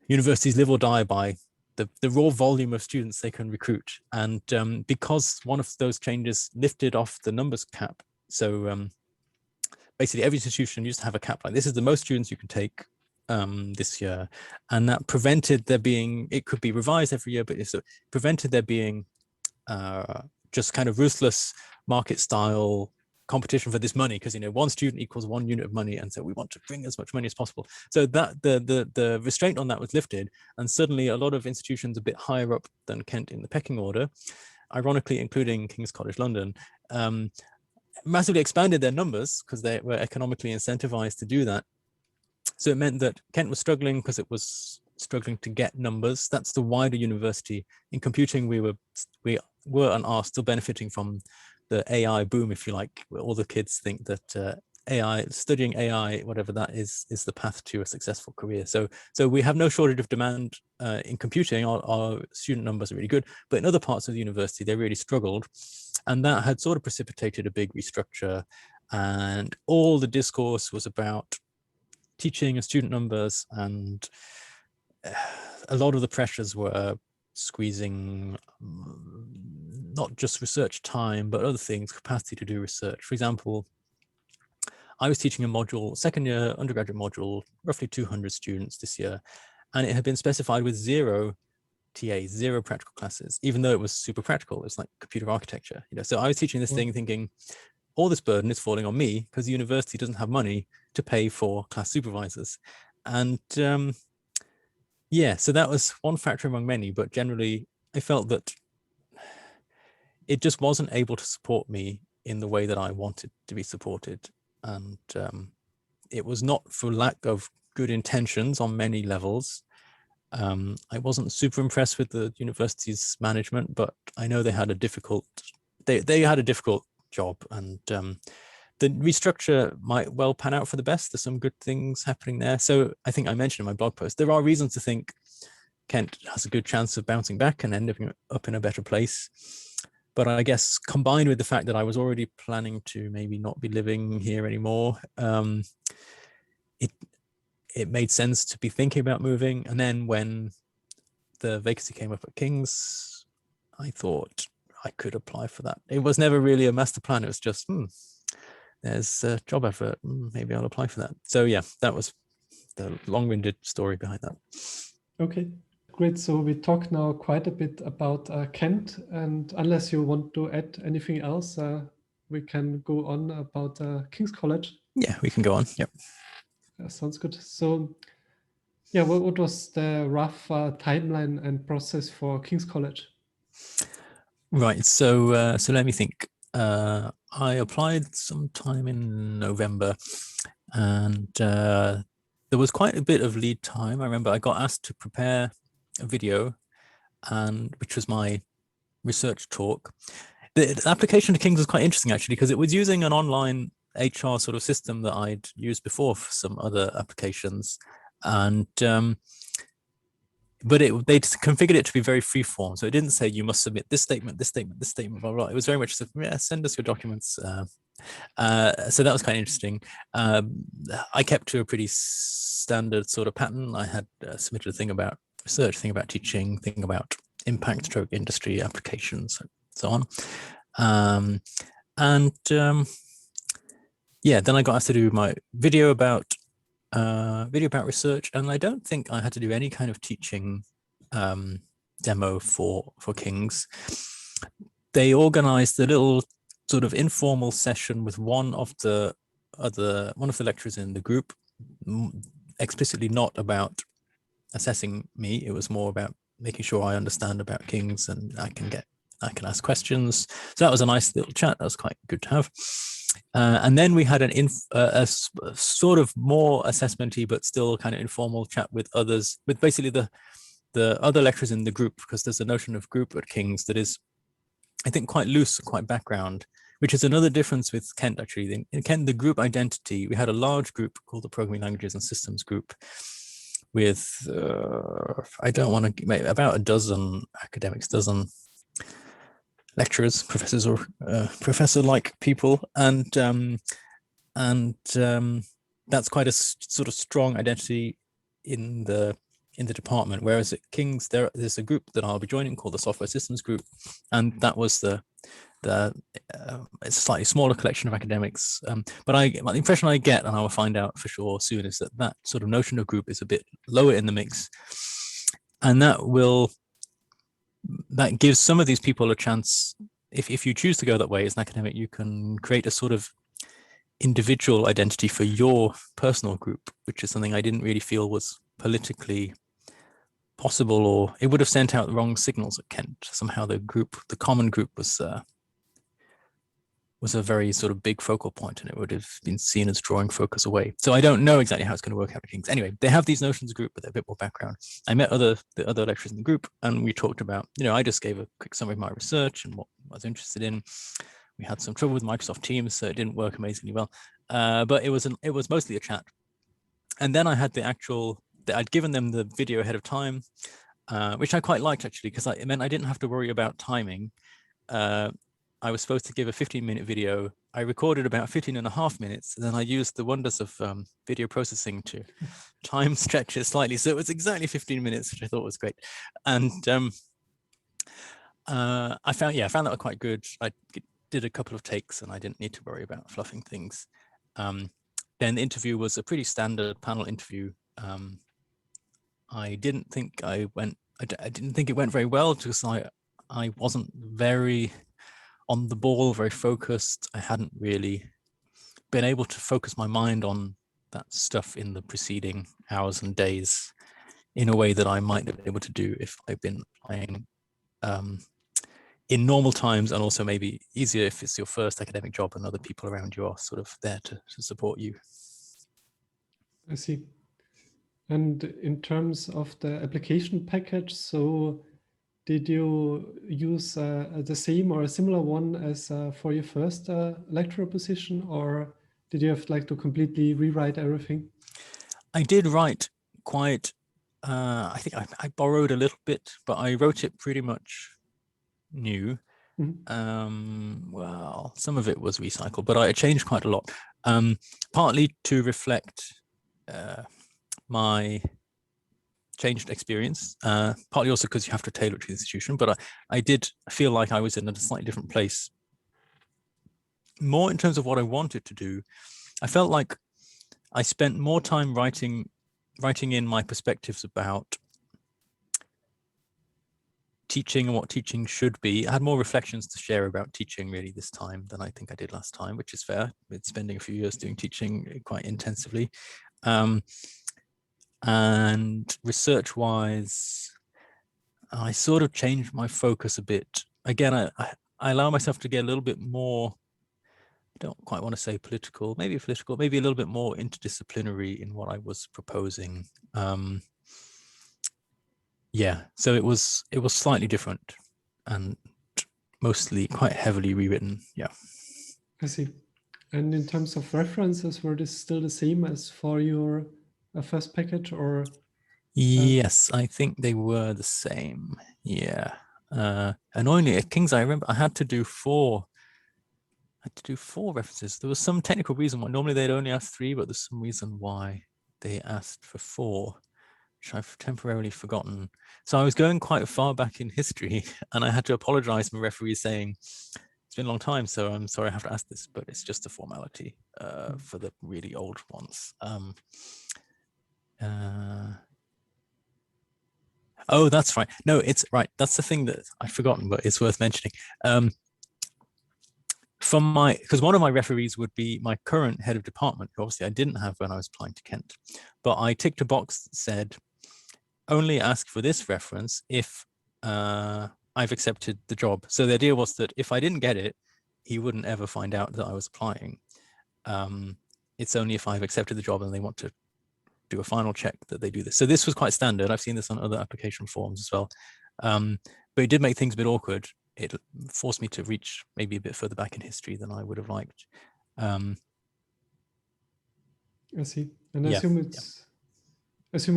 universities live or die by the raw volume of students they can recruit. And because one of those changes lifted off the numbers cap, so basically every institution used to have a cap like this is the most students you can take this year, and that prevented there being, it could be revised every year, but it prevented there being just kind of ruthless market style competition for this money, because one student equals 1 unit of money, and so we want to bring as much money as possible. So that the restraint on that was lifted, and suddenly a lot of institutions a bit higher up than Kent in the pecking order, ironically including King's College London, massively expanded their numbers because they were economically incentivized to do that. So it meant that Kent was struggling because it was struggling to get numbers. That's the wider university. In computing, we were and are still benefiting from the AI boom, if you like, where all the kids think that studying AI, whatever that is the path to a successful career. So we have no shortage of demand in computing. Our student numbers are really good, but in other parts of the university, they really struggled. And that had sort of precipitated a big restructure, and all the discourse was about teaching and student numbers, and a lot of the pressures were squeezing not just research time, but other things, capacity to do research. For example, I was teaching a module, second year undergraduate module, roughly 200 students this year, and it had been specified with 0 TAs, 0 practical classes, even though it was super practical. It's like computer architecture, So I was teaching this thing thinking, all this burden is falling on me because the university doesn't have money to pay for class supervisors. And yeah, so that was one factor among many, but generally I felt that it just wasn't able to support me in the way that I wanted to be supported. And it was not for lack of good intentions on many levels. I wasn't super impressed with the university's management, but I know they had a difficult job, and the restructure might well pan out for the best. There's some good things happening there. So I think I mentioned in my blog post, there are reasons to think Kent has a good chance of bouncing back and ending up in a better place. But I guess combined with the fact that I was already planning to maybe not be living here anymore, it made sense to be thinking about moving. And then when the vacancy came up at King's, I thought I could apply for that. It was never really a master plan. It was just, there's a job advert, maybe I'll apply for that. So yeah, that was the long-winded story behind that. Okay, great. So we talked now quite a bit about Kent, and unless you want to add anything else, we can go on about King's College. Yeah, we can go on. Yep. Sounds good. So yeah, what was the rough timeline and process for King's College? Right. So let me think. I applied sometime in November, and there was quite a bit of lead time. I remember I got asked to prepare a video, which was my research talk. The application to King's was quite interesting, actually, because it was using an online HR sort of system that I'd used before for some other applications, and but they configured it to be very freeform. So it didn't say you must submit this statement, this statement, this statement, blah, blah. It was very much, send us your documents. So that was kind of interesting. I kept to a pretty standard sort of pattern. I had submitted a thing about research, thing about teaching, thing about impact stroke industry applications, so on. Yeah, then I got asked to do my video about research, and I don't think I had to do any kind of teaching demo for King's. They organized a little sort of informal session with one of the lecturers in the group, explicitly not about assessing me. It was more about making sure I understand about King's and I can ask questions. So that was a nice little chat. That was quite good to have. And then we had a sort of more assessment-y, but still kind of informal chat with others, with basically the other lecturers in the group, because there's a notion of group at King's that is, I think, quite loose, quite background, which is another difference with Kent, actually. In Kent, the group identity, we had a large group called the Programming Languages and Systems Group with, I don't want to, about a dozen academics, dozen lecturers, professors, or professor-like people, and that's quite a sort of strong identity in the department. Whereas at King's, there's a group that I'll be joining called the Software Systems Group, and that was it's a slightly smaller collection of academics. But the impression I get, and I will find out for sure soon, is that sort of notion of group is a bit lower in the mix, and that gives some of these people a chance if you choose to go that way as an academic, you can create a sort of individual identity for your personal group, which is something I didn't really feel was politically possible, or it would have sent out the wrong signals at Kent. Somehow the common group was a very sort of big focal point, and it would have been seen as drawing focus away. So I don't know exactly how it's going to work out at King's. Anyway, they have these notions group with a bit more background. I met the other lecturers in the group, and we talked about, I just gave a quick summary of my research and what I was interested in. We had some trouble with Microsoft Teams, so it didn't work amazingly well. But it was mostly a chat. And then I had I'd given them the video ahead of time, which I quite liked actually, because it meant I didn't have to worry about timing. I was supposed to give a 15-minute video. I recorded about 15.5 minutes, and then I used the wonders of video processing to time stretch it slightly. So it was exactly 15 minutes, which I thought was great. And I found that quite good. I did a couple of takes, and I didn't need to worry about fluffing things. Then the interview was a pretty standard panel interview. I didn't think it went very well, because I wasn't very on the ball, very focused. I hadn't really been able to focus my mind on that stuff in the preceding hours and days in a way that I might have been able to do if I've been playing in normal times, and also maybe easier if it's your first academic job and other people around you are sort of there to support you. I see. And in terms of the application package, so did you use the same or a similar one as for your first lecturer position, or did you have to completely rewrite everything? I did write quite, I think I borrowed a little bit, but I wrote it pretty much new. Well, some of it was recycled, but I changed quite a lot, partly to reflect my changed experience, partly also because you have to tailor it to the institution, but I did feel like I was in a slightly different place. More in terms of what I wanted to do, I felt like I spent more time writing in my perspectives about teaching and what teaching should be. I had more reflections to share about teaching really this time than I think I did last time, which is fair. It's spending a few years doing teaching quite intensively. And research-wise, I sort of changed my focus a bit. Again, I allow myself to get a little bit more, I don't quite want to say political, maybe a little bit more interdisciplinary in what I was proposing. Yeah, so it was slightly different and mostly quite heavily rewritten. Yeah. I see. And in terms of references, were this still the same as for your first package, or? Yes, I think they were the same. Yeah. Annoyingly, at King's, I remember I had to do 4 references. There was some technical reason why. Normally they'd only ask 3, but there's some reason why they asked for 4, which I've temporarily forgotten. So I was going quite far back in history, and I had to apologize to my referee saying, it's been a long time, so I'm sorry I have to ask this, but it's just a formality for the really old ones. Oh, that's right. No, it's right. That's the thing that I've forgotten, but it's worth mentioning. Because one of my referees would be my current head of department, who obviously I didn't have when I was applying to Kent, but I ticked a box that said, only ask for this reference if I've accepted the job. So the idea was that if I didn't get it, he wouldn't ever find out that I was applying. It's only if I've accepted the job and they want to do a final check that they do this. So this was quite standard. I've seen this on other application forms as well. But it did make things a bit awkward. It forced me to reach maybe a bit further back in history than I would have liked. I see. And I assume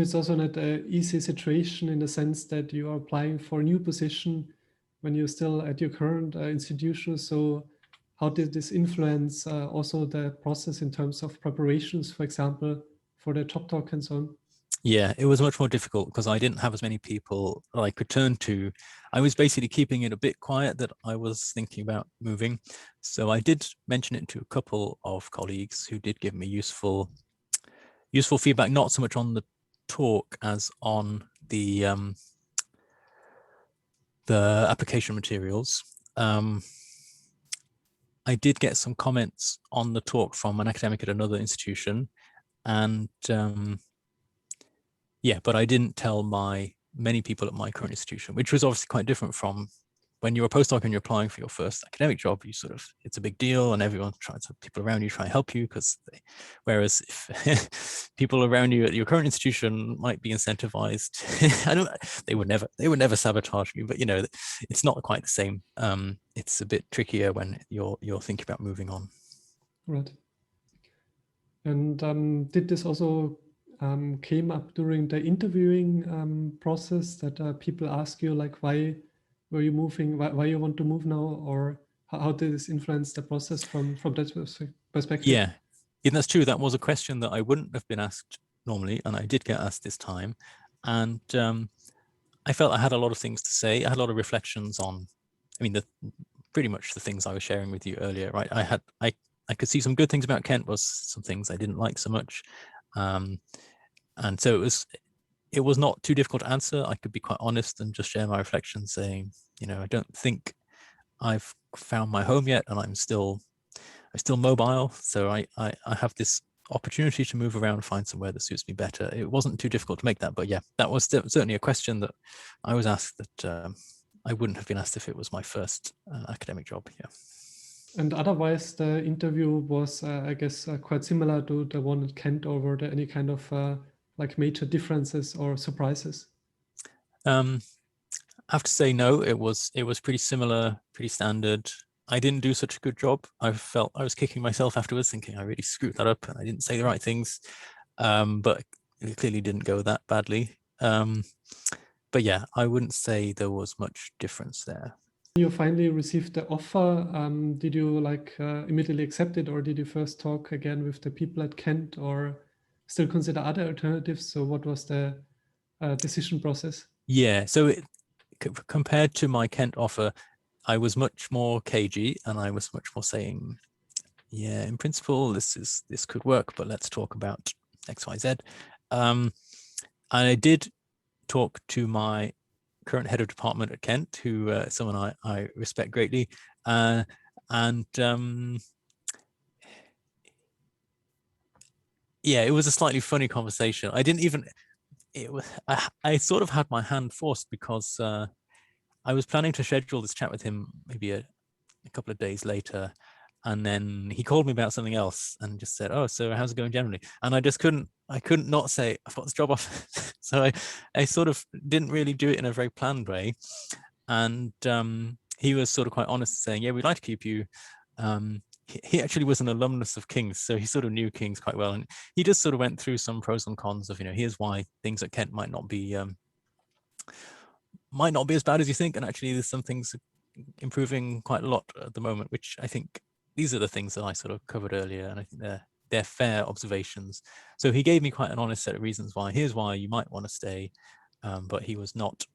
it's also not an easy situation in the sense that you are applying for a new position when you're still at your current institution. So how did this influence also the process in terms of preparations, for example, for the job talk and so on? Yeah, it was much more difficult because I didn't have as many people I could turn to. I was basically keeping it a bit quiet that I was thinking about moving. So I did mention it to a couple of colleagues who did give me useful feedback, not so much on the talk as on the application materials. I did get some comments on the talk from an academic at another institution, and yeah, but I didn't tell many people at my current institution, which was obviously quite different from when you're a postdoc and you're applying for your first academic job. You sort of, it's a big deal, and everyone tries to, people around you try and help you, whereas if people around you at your current institution might be incentivized, they would never sabotage you, but you know, it's not quite the same. It's a bit trickier when you're thinking about moving on. Right. And did this also came up during the interviewing process, that people ask you like, why were you moving, why you want to move now, or how did this influence the process from that perspective? Yeah, that's true. That was a question that I wouldn't have been asked normally, and I did get asked this time. And I felt I had a lot of things to say. I had a lot of reflections on, I mean, pretty much the things I was sharing with you earlier, right? I could see some good things about Kent, was some things I didn't like so much. And so it was not too difficult to answer. I could be quite honest and just share my reflections, saying, you know, I don't think I've found my home yet, and I'm still mobile. So I have this opportunity to move around and find somewhere that suits me better. It wasn't too difficult to make that, but yeah, that was certainly a question that I was asked that I wouldn't have been asked if it was my first academic job. Yeah. And otherwise, the interview was, I guess, quite similar to the one at Kent, or were there any kind of like major differences or surprises? I have to say no. It was pretty similar, pretty standard. I didn't do such a good job. I felt I was kicking myself afterwards, thinking I really screwed that up and I didn't say the right things. But it clearly didn't go that badly. But yeah, I wouldn't say there was much difference there. You finally received the offer. Did you like immediately accept it, or did you first talk again with the people at Kent, or still consider other alternatives? So what was the decision process? Yeah, so compared to my Kent offer, I was much more cagey, and I was much more saying, yeah, in principle, this could work, but let's talk about X, Y, Z. And I did talk to my current head of department at Kent, who someone I respect greatly, and yeah, it was a slightly funny conversation. I didn't even, I sort of had my hand forced, because I was planning to schedule this chat with him maybe a couple of days later, and then he called me about something else and just said, "Oh, so how's it going generally?" And I just couldn't not say, "I've got this job off." So I sort of didn't really do it in a very planned way. And he was sort of quite honest, saying, "Yeah, we'd like to keep you." He actually was an alumnus of King's, so he sort of knew King's quite well, and he just sort of went through some pros and cons of, you know, here's why things at Kent might not be as bad as you think, and actually there's some things improving quite a lot at the moment, which I think these are the things that I sort of covered earlier, and I think they're fair observations. So he gave me quite an honest set of reasons why. Here's why you might want to stay, but he was not.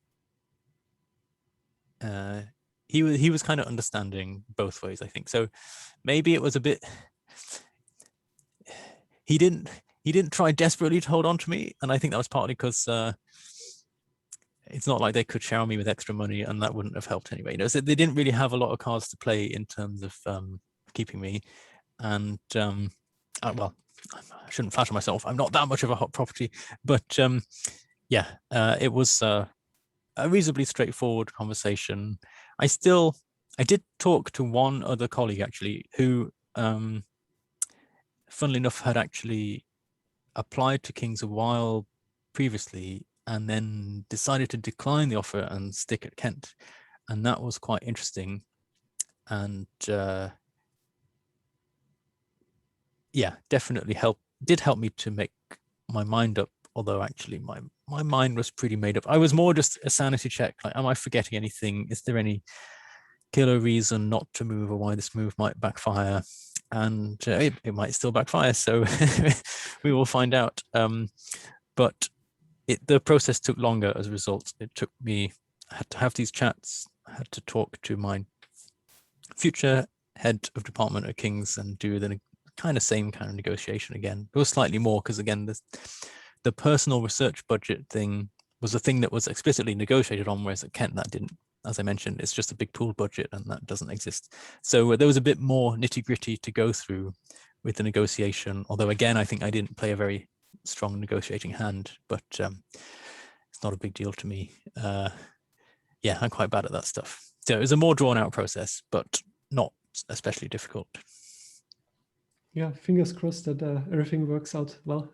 He was kind of understanding both ways, I think. So maybe it was a bit. He didn't try desperately to hold on to me, and I think that was partly because it's not like they could shower me with extra money, and that wouldn't have helped anyway. You know, so they didn't really have a lot of cards to play in terms of keeping me. And well, I shouldn't flatter myself. I'm not that much of a hot property, but yeah, it was a reasonably straightforward conversation. I did talk to one other colleague actually, who, funnily enough, had actually applied to King's a while previously, and then decided to decline the offer and stick at Kent. And that was quite interesting. And yeah, definitely did help me to make my mind up, although actually my mind was pretty made up. I was more just a sanity check, like, am I forgetting anything? Is there any killer reason not to move, or why this move might backfire? And it might still backfire, so we will find out. But the process took longer as a result. I had to have these chats, I had to talk to my future head of department at King's and do the same kind of negotiation again. It was slightly more, because again, the personal research budget thing was a thing that was explicitly negotiated on, whereas at Kent that didn't as I mentioned, it's just a big pool budget, and that doesn't exist. So there was a bit more nitty gritty to go through with the negotiation. Although again, I think I didn't play a very strong negotiating hand, but it's not a big deal to me. Yeah, I'm quite bad at that stuff. So it was a more drawn out process, but not especially difficult. Yeah, fingers crossed that everything works out well.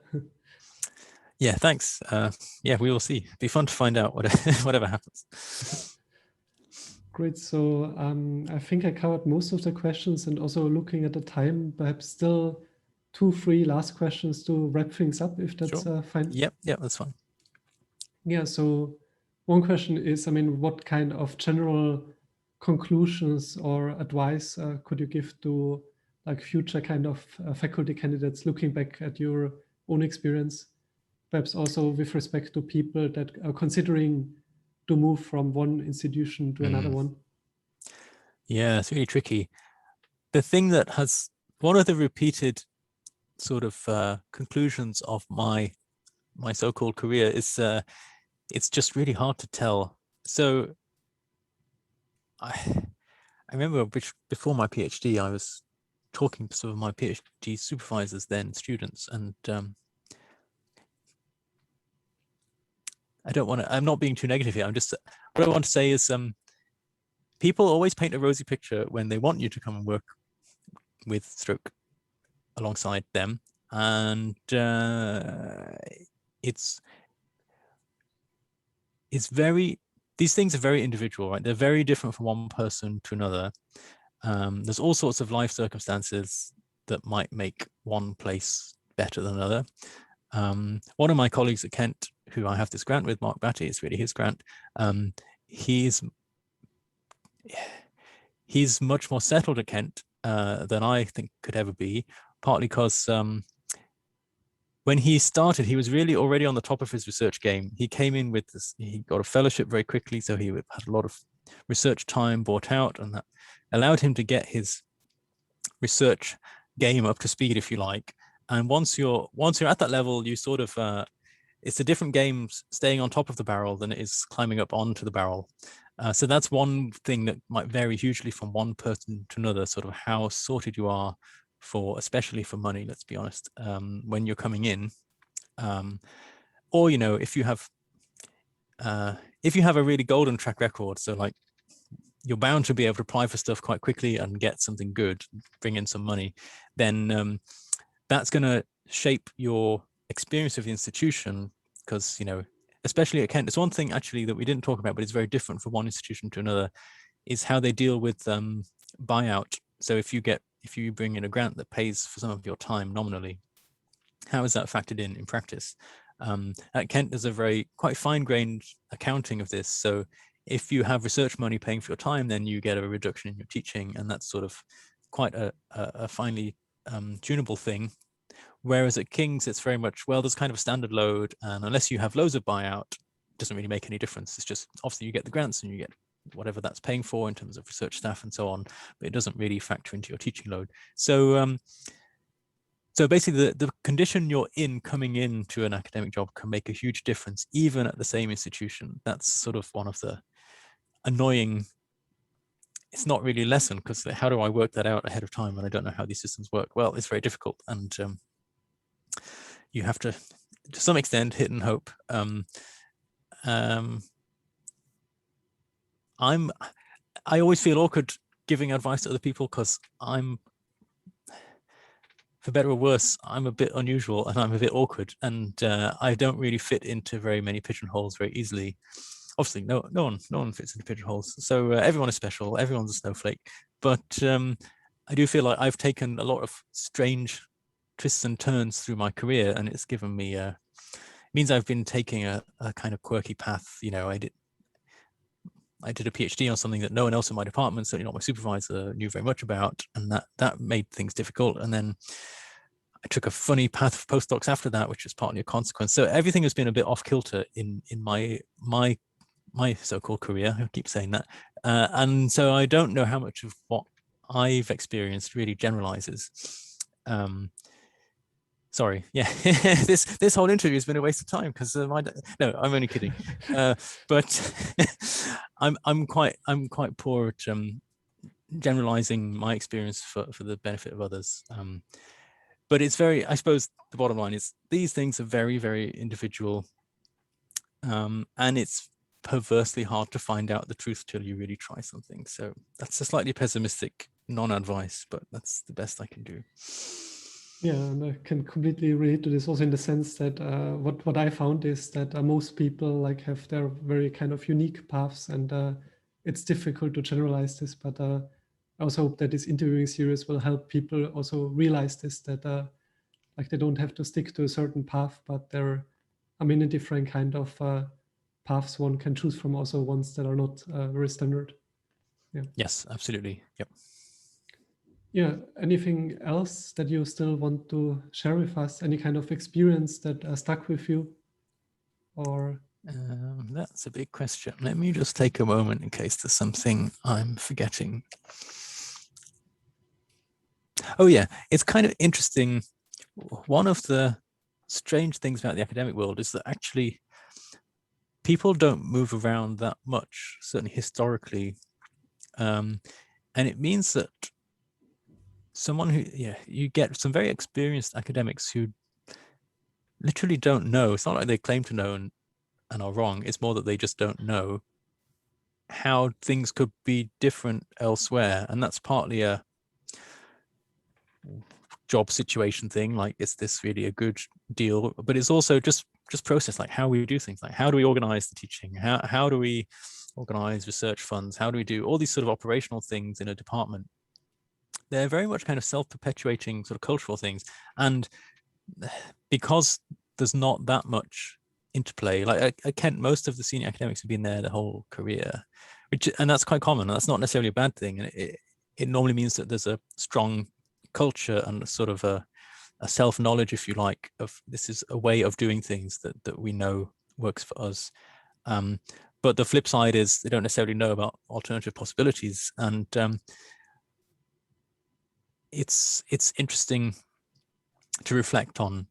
Yeah, thanks. Yeah, we will see. It'd be fun to find out whatever happens. Great. So I think I covered most of the questions, and also looking at the time, perhaps still 2-3 last questions to wrap things up, if that's Sure. fine. Yep, that's fine. Yeah, so one question is, I mean, what kind of general conclusions or advice could you give to like future kind of faculty candidates looking back at your own experience? Perhaps also with respect to people that are considering to move from one institution to another one. Yeah, it's really tricky. The thing that has, one of the repeated sort of conclusions of my so-called career is it's just really hard to tell. So I remember before my PhD, I was talking to some of my PhD supervisors, then students, and I'm not being too negative here. What I want to say is people always paint a rosy picture when they want you to come and work with stroke alongside them. And it's very, these things are very individual, right? They're very different from one person to another. There's all sorts of life circumstances that might make one place better than another. One of my colleagues at Kent, who I have this grant with, Mark Batty, it's really his grant. He's much more settled at Kent than I think could ever be, partly because when he started, he was really already on the top of his research game. He came in with this, he got a fellowship very quickly, so he had a lot of research time bought out, and that allowed him to get his research game up to speed, if you like. And once you're at that level, you sort of it's a different game staying on top of the barrel than it is climbing up onto the barrel. So that's one thing that might vary hugely from one person to another, sort of how sorted you are for, especially for money, let's be honest, when you're coming in. Or, you know, if you have a really golden track record, so like you're bound to be able to apply for stuff quite quickly and get something good, bring in some money, then that's going to shape your experience of the institution. Because, you know, especially at Kent, it's one thing actually that we didn't talk about, but it's very different from one institution to another, is how they deal with buyout. So if you bring in a grant that pays for some of your time nominally, how is that factored in practice? At Kent, there's a quite fine-grained accounting of this. So if you have research money paying for your time, then you get a reduction in your teaching, and that's sort of quite a finely tunable thing. Whereas at King's, it's very much, well, there's kind of a standard load, and unless you have loads of buyout, it doesn't really make any difference. It's just, obviously you get the grants and you get whatever that's paying for in terms of research staff and so on, but it doesn't really factor into your teaching load. So so basically the condition you're in coming into an academic job can make a huge difference, even at the same institution. That's sort of one of the annoying, it's not really a lesson, because how do I work that out ahead of time when I don't know how these systems work? Well, it's very difficult, and you have to some extent, hit and hope. I always feel awkward giving advice to other people, because for better or worse, I'm a bit unusual and I'm a bit awkward, and I don't really fit into very many pigeonholes very easily. Obviously, no one fits into pigeonholes. So everyone is special. Everyone's a snowflake. But I do feel like I've taken a lot of strange twists and turns through my career, and it's given me means I've been taking a kind of quirky path. You know, I did a PhD on something that no one else in my department, certainly not my supervisor, knew very much about, and that made things difficult. And then I took a funny path of postdocs after that, which was partly a consequence. So everything has been a bit off kilter in my so-called career. I keep saying that, and so I don't know how much of what I've experienced really generalizes. Sorry, yeah, this whole interview has been a waste of time because no, I'm only kidding. But I'm quite poor at generalizing my experience for the benefit of others. But it's I suppose the bottom line is these things are very, very individual, and it's perversely hard to find out the truth till you really try something. So that's a slightly pessimistic non-advice, but that's the best I can do. Yeah, and I can completely relate to this also in the sense that what I found is that most people like have their very kind of unique paths, and it's difficult to generalize this. But I also hope that this interviewing series will help people also realize this, that like they don't have to stick to a certain path, but there are many different kind of paths one can choose from, also ones that are not very standard. Yeah. Yes, absolutely. Yep. Yeah, anything else that you still want to share with us? Any kind of experience that stuck with you? Or that's a big question. Let me just take a moment in case there's something I'm forgetting. Oh yeah, it's kind of interesting. One of the strange things about the academic world is that actually people don't move around that much, certainly historically. And it means that someone who, you get some very experienced academics who literally don't know. It's not like they claim to know and are wrong. It's more that they just don't know how things could be different elsewhere. And that's partly a job situation thing, like, is this really a good deal? But it's also just process, like how we do things, like how do we organize the teaching? How do we organize research funds? How do we do all these sort of operational things in a department? They're very much kind of self-perpetuating sort of cultural things. And because there's not that much interplay, like at Kent, most of the senior academics have been there their whole career, and that's quite common. That's not necessarily a bad thing. And it normally means that there's a strong culture and a sort of a self-knowledge, if you like, of this is a way of doing things that we know works for us. But the flip side is they don't necessarily know about alternative possibilities. And it's interesting to reflect on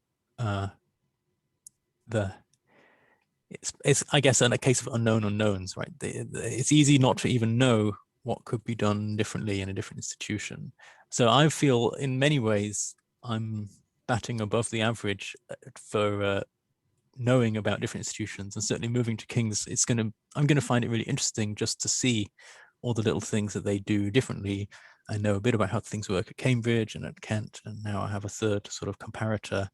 it's I guess in a case of unknown unknowns, right? It's easy not to even know what could be done differently in a different institution. So I feel in many ways I'm batting above the average for knowing about different institutions, and certainly moving to King's, I'm going to find it really interesting just to see all the little things that they do differently. I know a bit about how things work at Cambridge and at Kent, and now I have a third sort of comparator.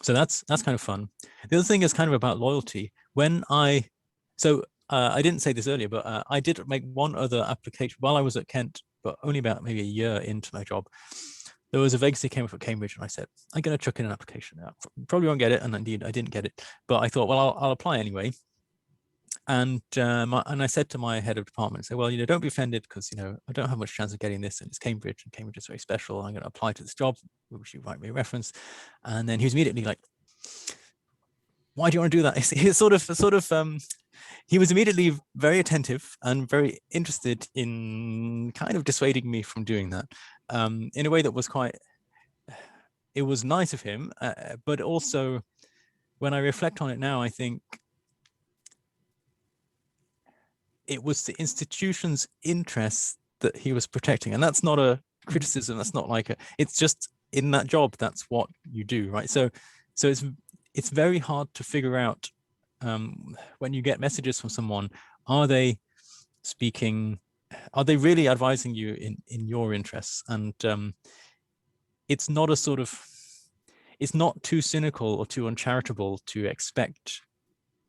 So that's kind of fun. The other thing is kind of about loyalty. I didn't say this earlier, but I did make one other application while I was at Kent, but only about maybe a year into my job. There was a vacancy came up at Cambridge, and I said, I'm going to chuck in an application. I probably won't get it, and indeed I didn't get it. But I thought, well, I'll apply anyway. And I said to my head of department, say, well, don't be offended because I don't have much chance of getting this, and it's Cambridge, and Cambridge is very special. I'm going to apply to this job. Would you write me a reference? And then he was immediately like, why do you want to do that? He's sort of he was immediately very attentive and very interested in kind of dissuading me from doing that, in a way that was it was nice of him, but also when I reflect on it now, I think it was the institution's interests that he was protecting. And that's not a criticism. That's not like it's just in that job, that's what you do, right? So it's very hard to figure out when you get messages from someone, are they really advising you in your interests? And it's not it's not too cynical or too uncharitable to expect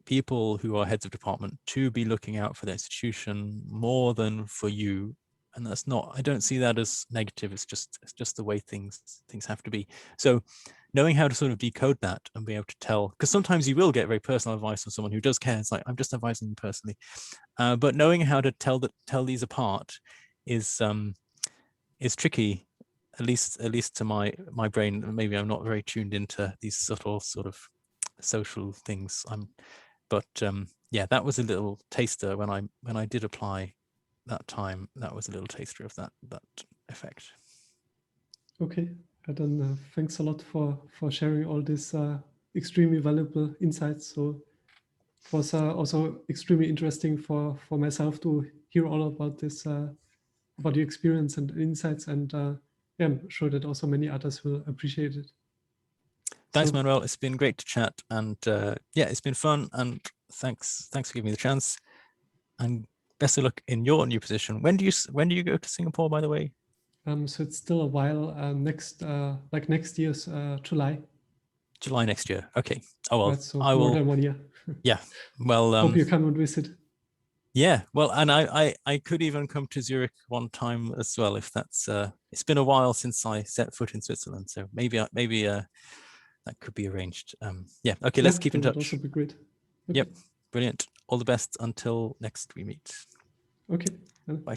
people who are heads of department to be looking out for the institution more than for you. And that's not, I don't see that as negative. It's just the way things have to be. So knowing how to sort of decode that and be able to tell, because sometimes you will get very personal advice from someone who does care. It's like, I'm just advising them personally. But knowing how to tell these apart is tricky, at least to my brain. Maybe I'm not very tuned into these subtle sort of social things. But yeah, that was a little taster when I did apply that time. That was a little taster of that effect. Okay, then thanks a lot for sharing all this extremely valuable insights. So it was also extremely interesting for myself to hear all about this, about your experience and insights, and yeah, I'm sure that also many others will appreciate it. Thanks, So, Manuel. It's been great to chat, and yeah, it's been fun. And thanks for giving me the chance. And best of luck in your new position. When do you go to Singapore, by the way? so it's still a while. Next year's July. July next year. Okay. Oh well, Right, so I more will. than 1 year. Yeah. Well. Hope you come and visit. Yeah. Well, and I could even come to Zurich one time as well if that's. It's been a while since I set foot in Switzerland, so maybe that could be arranged. Yeah. Okay. Let's keep in that would touch. also be great. Okay. Yep. Brilliant. All the best until next we meet. Okay. Bye.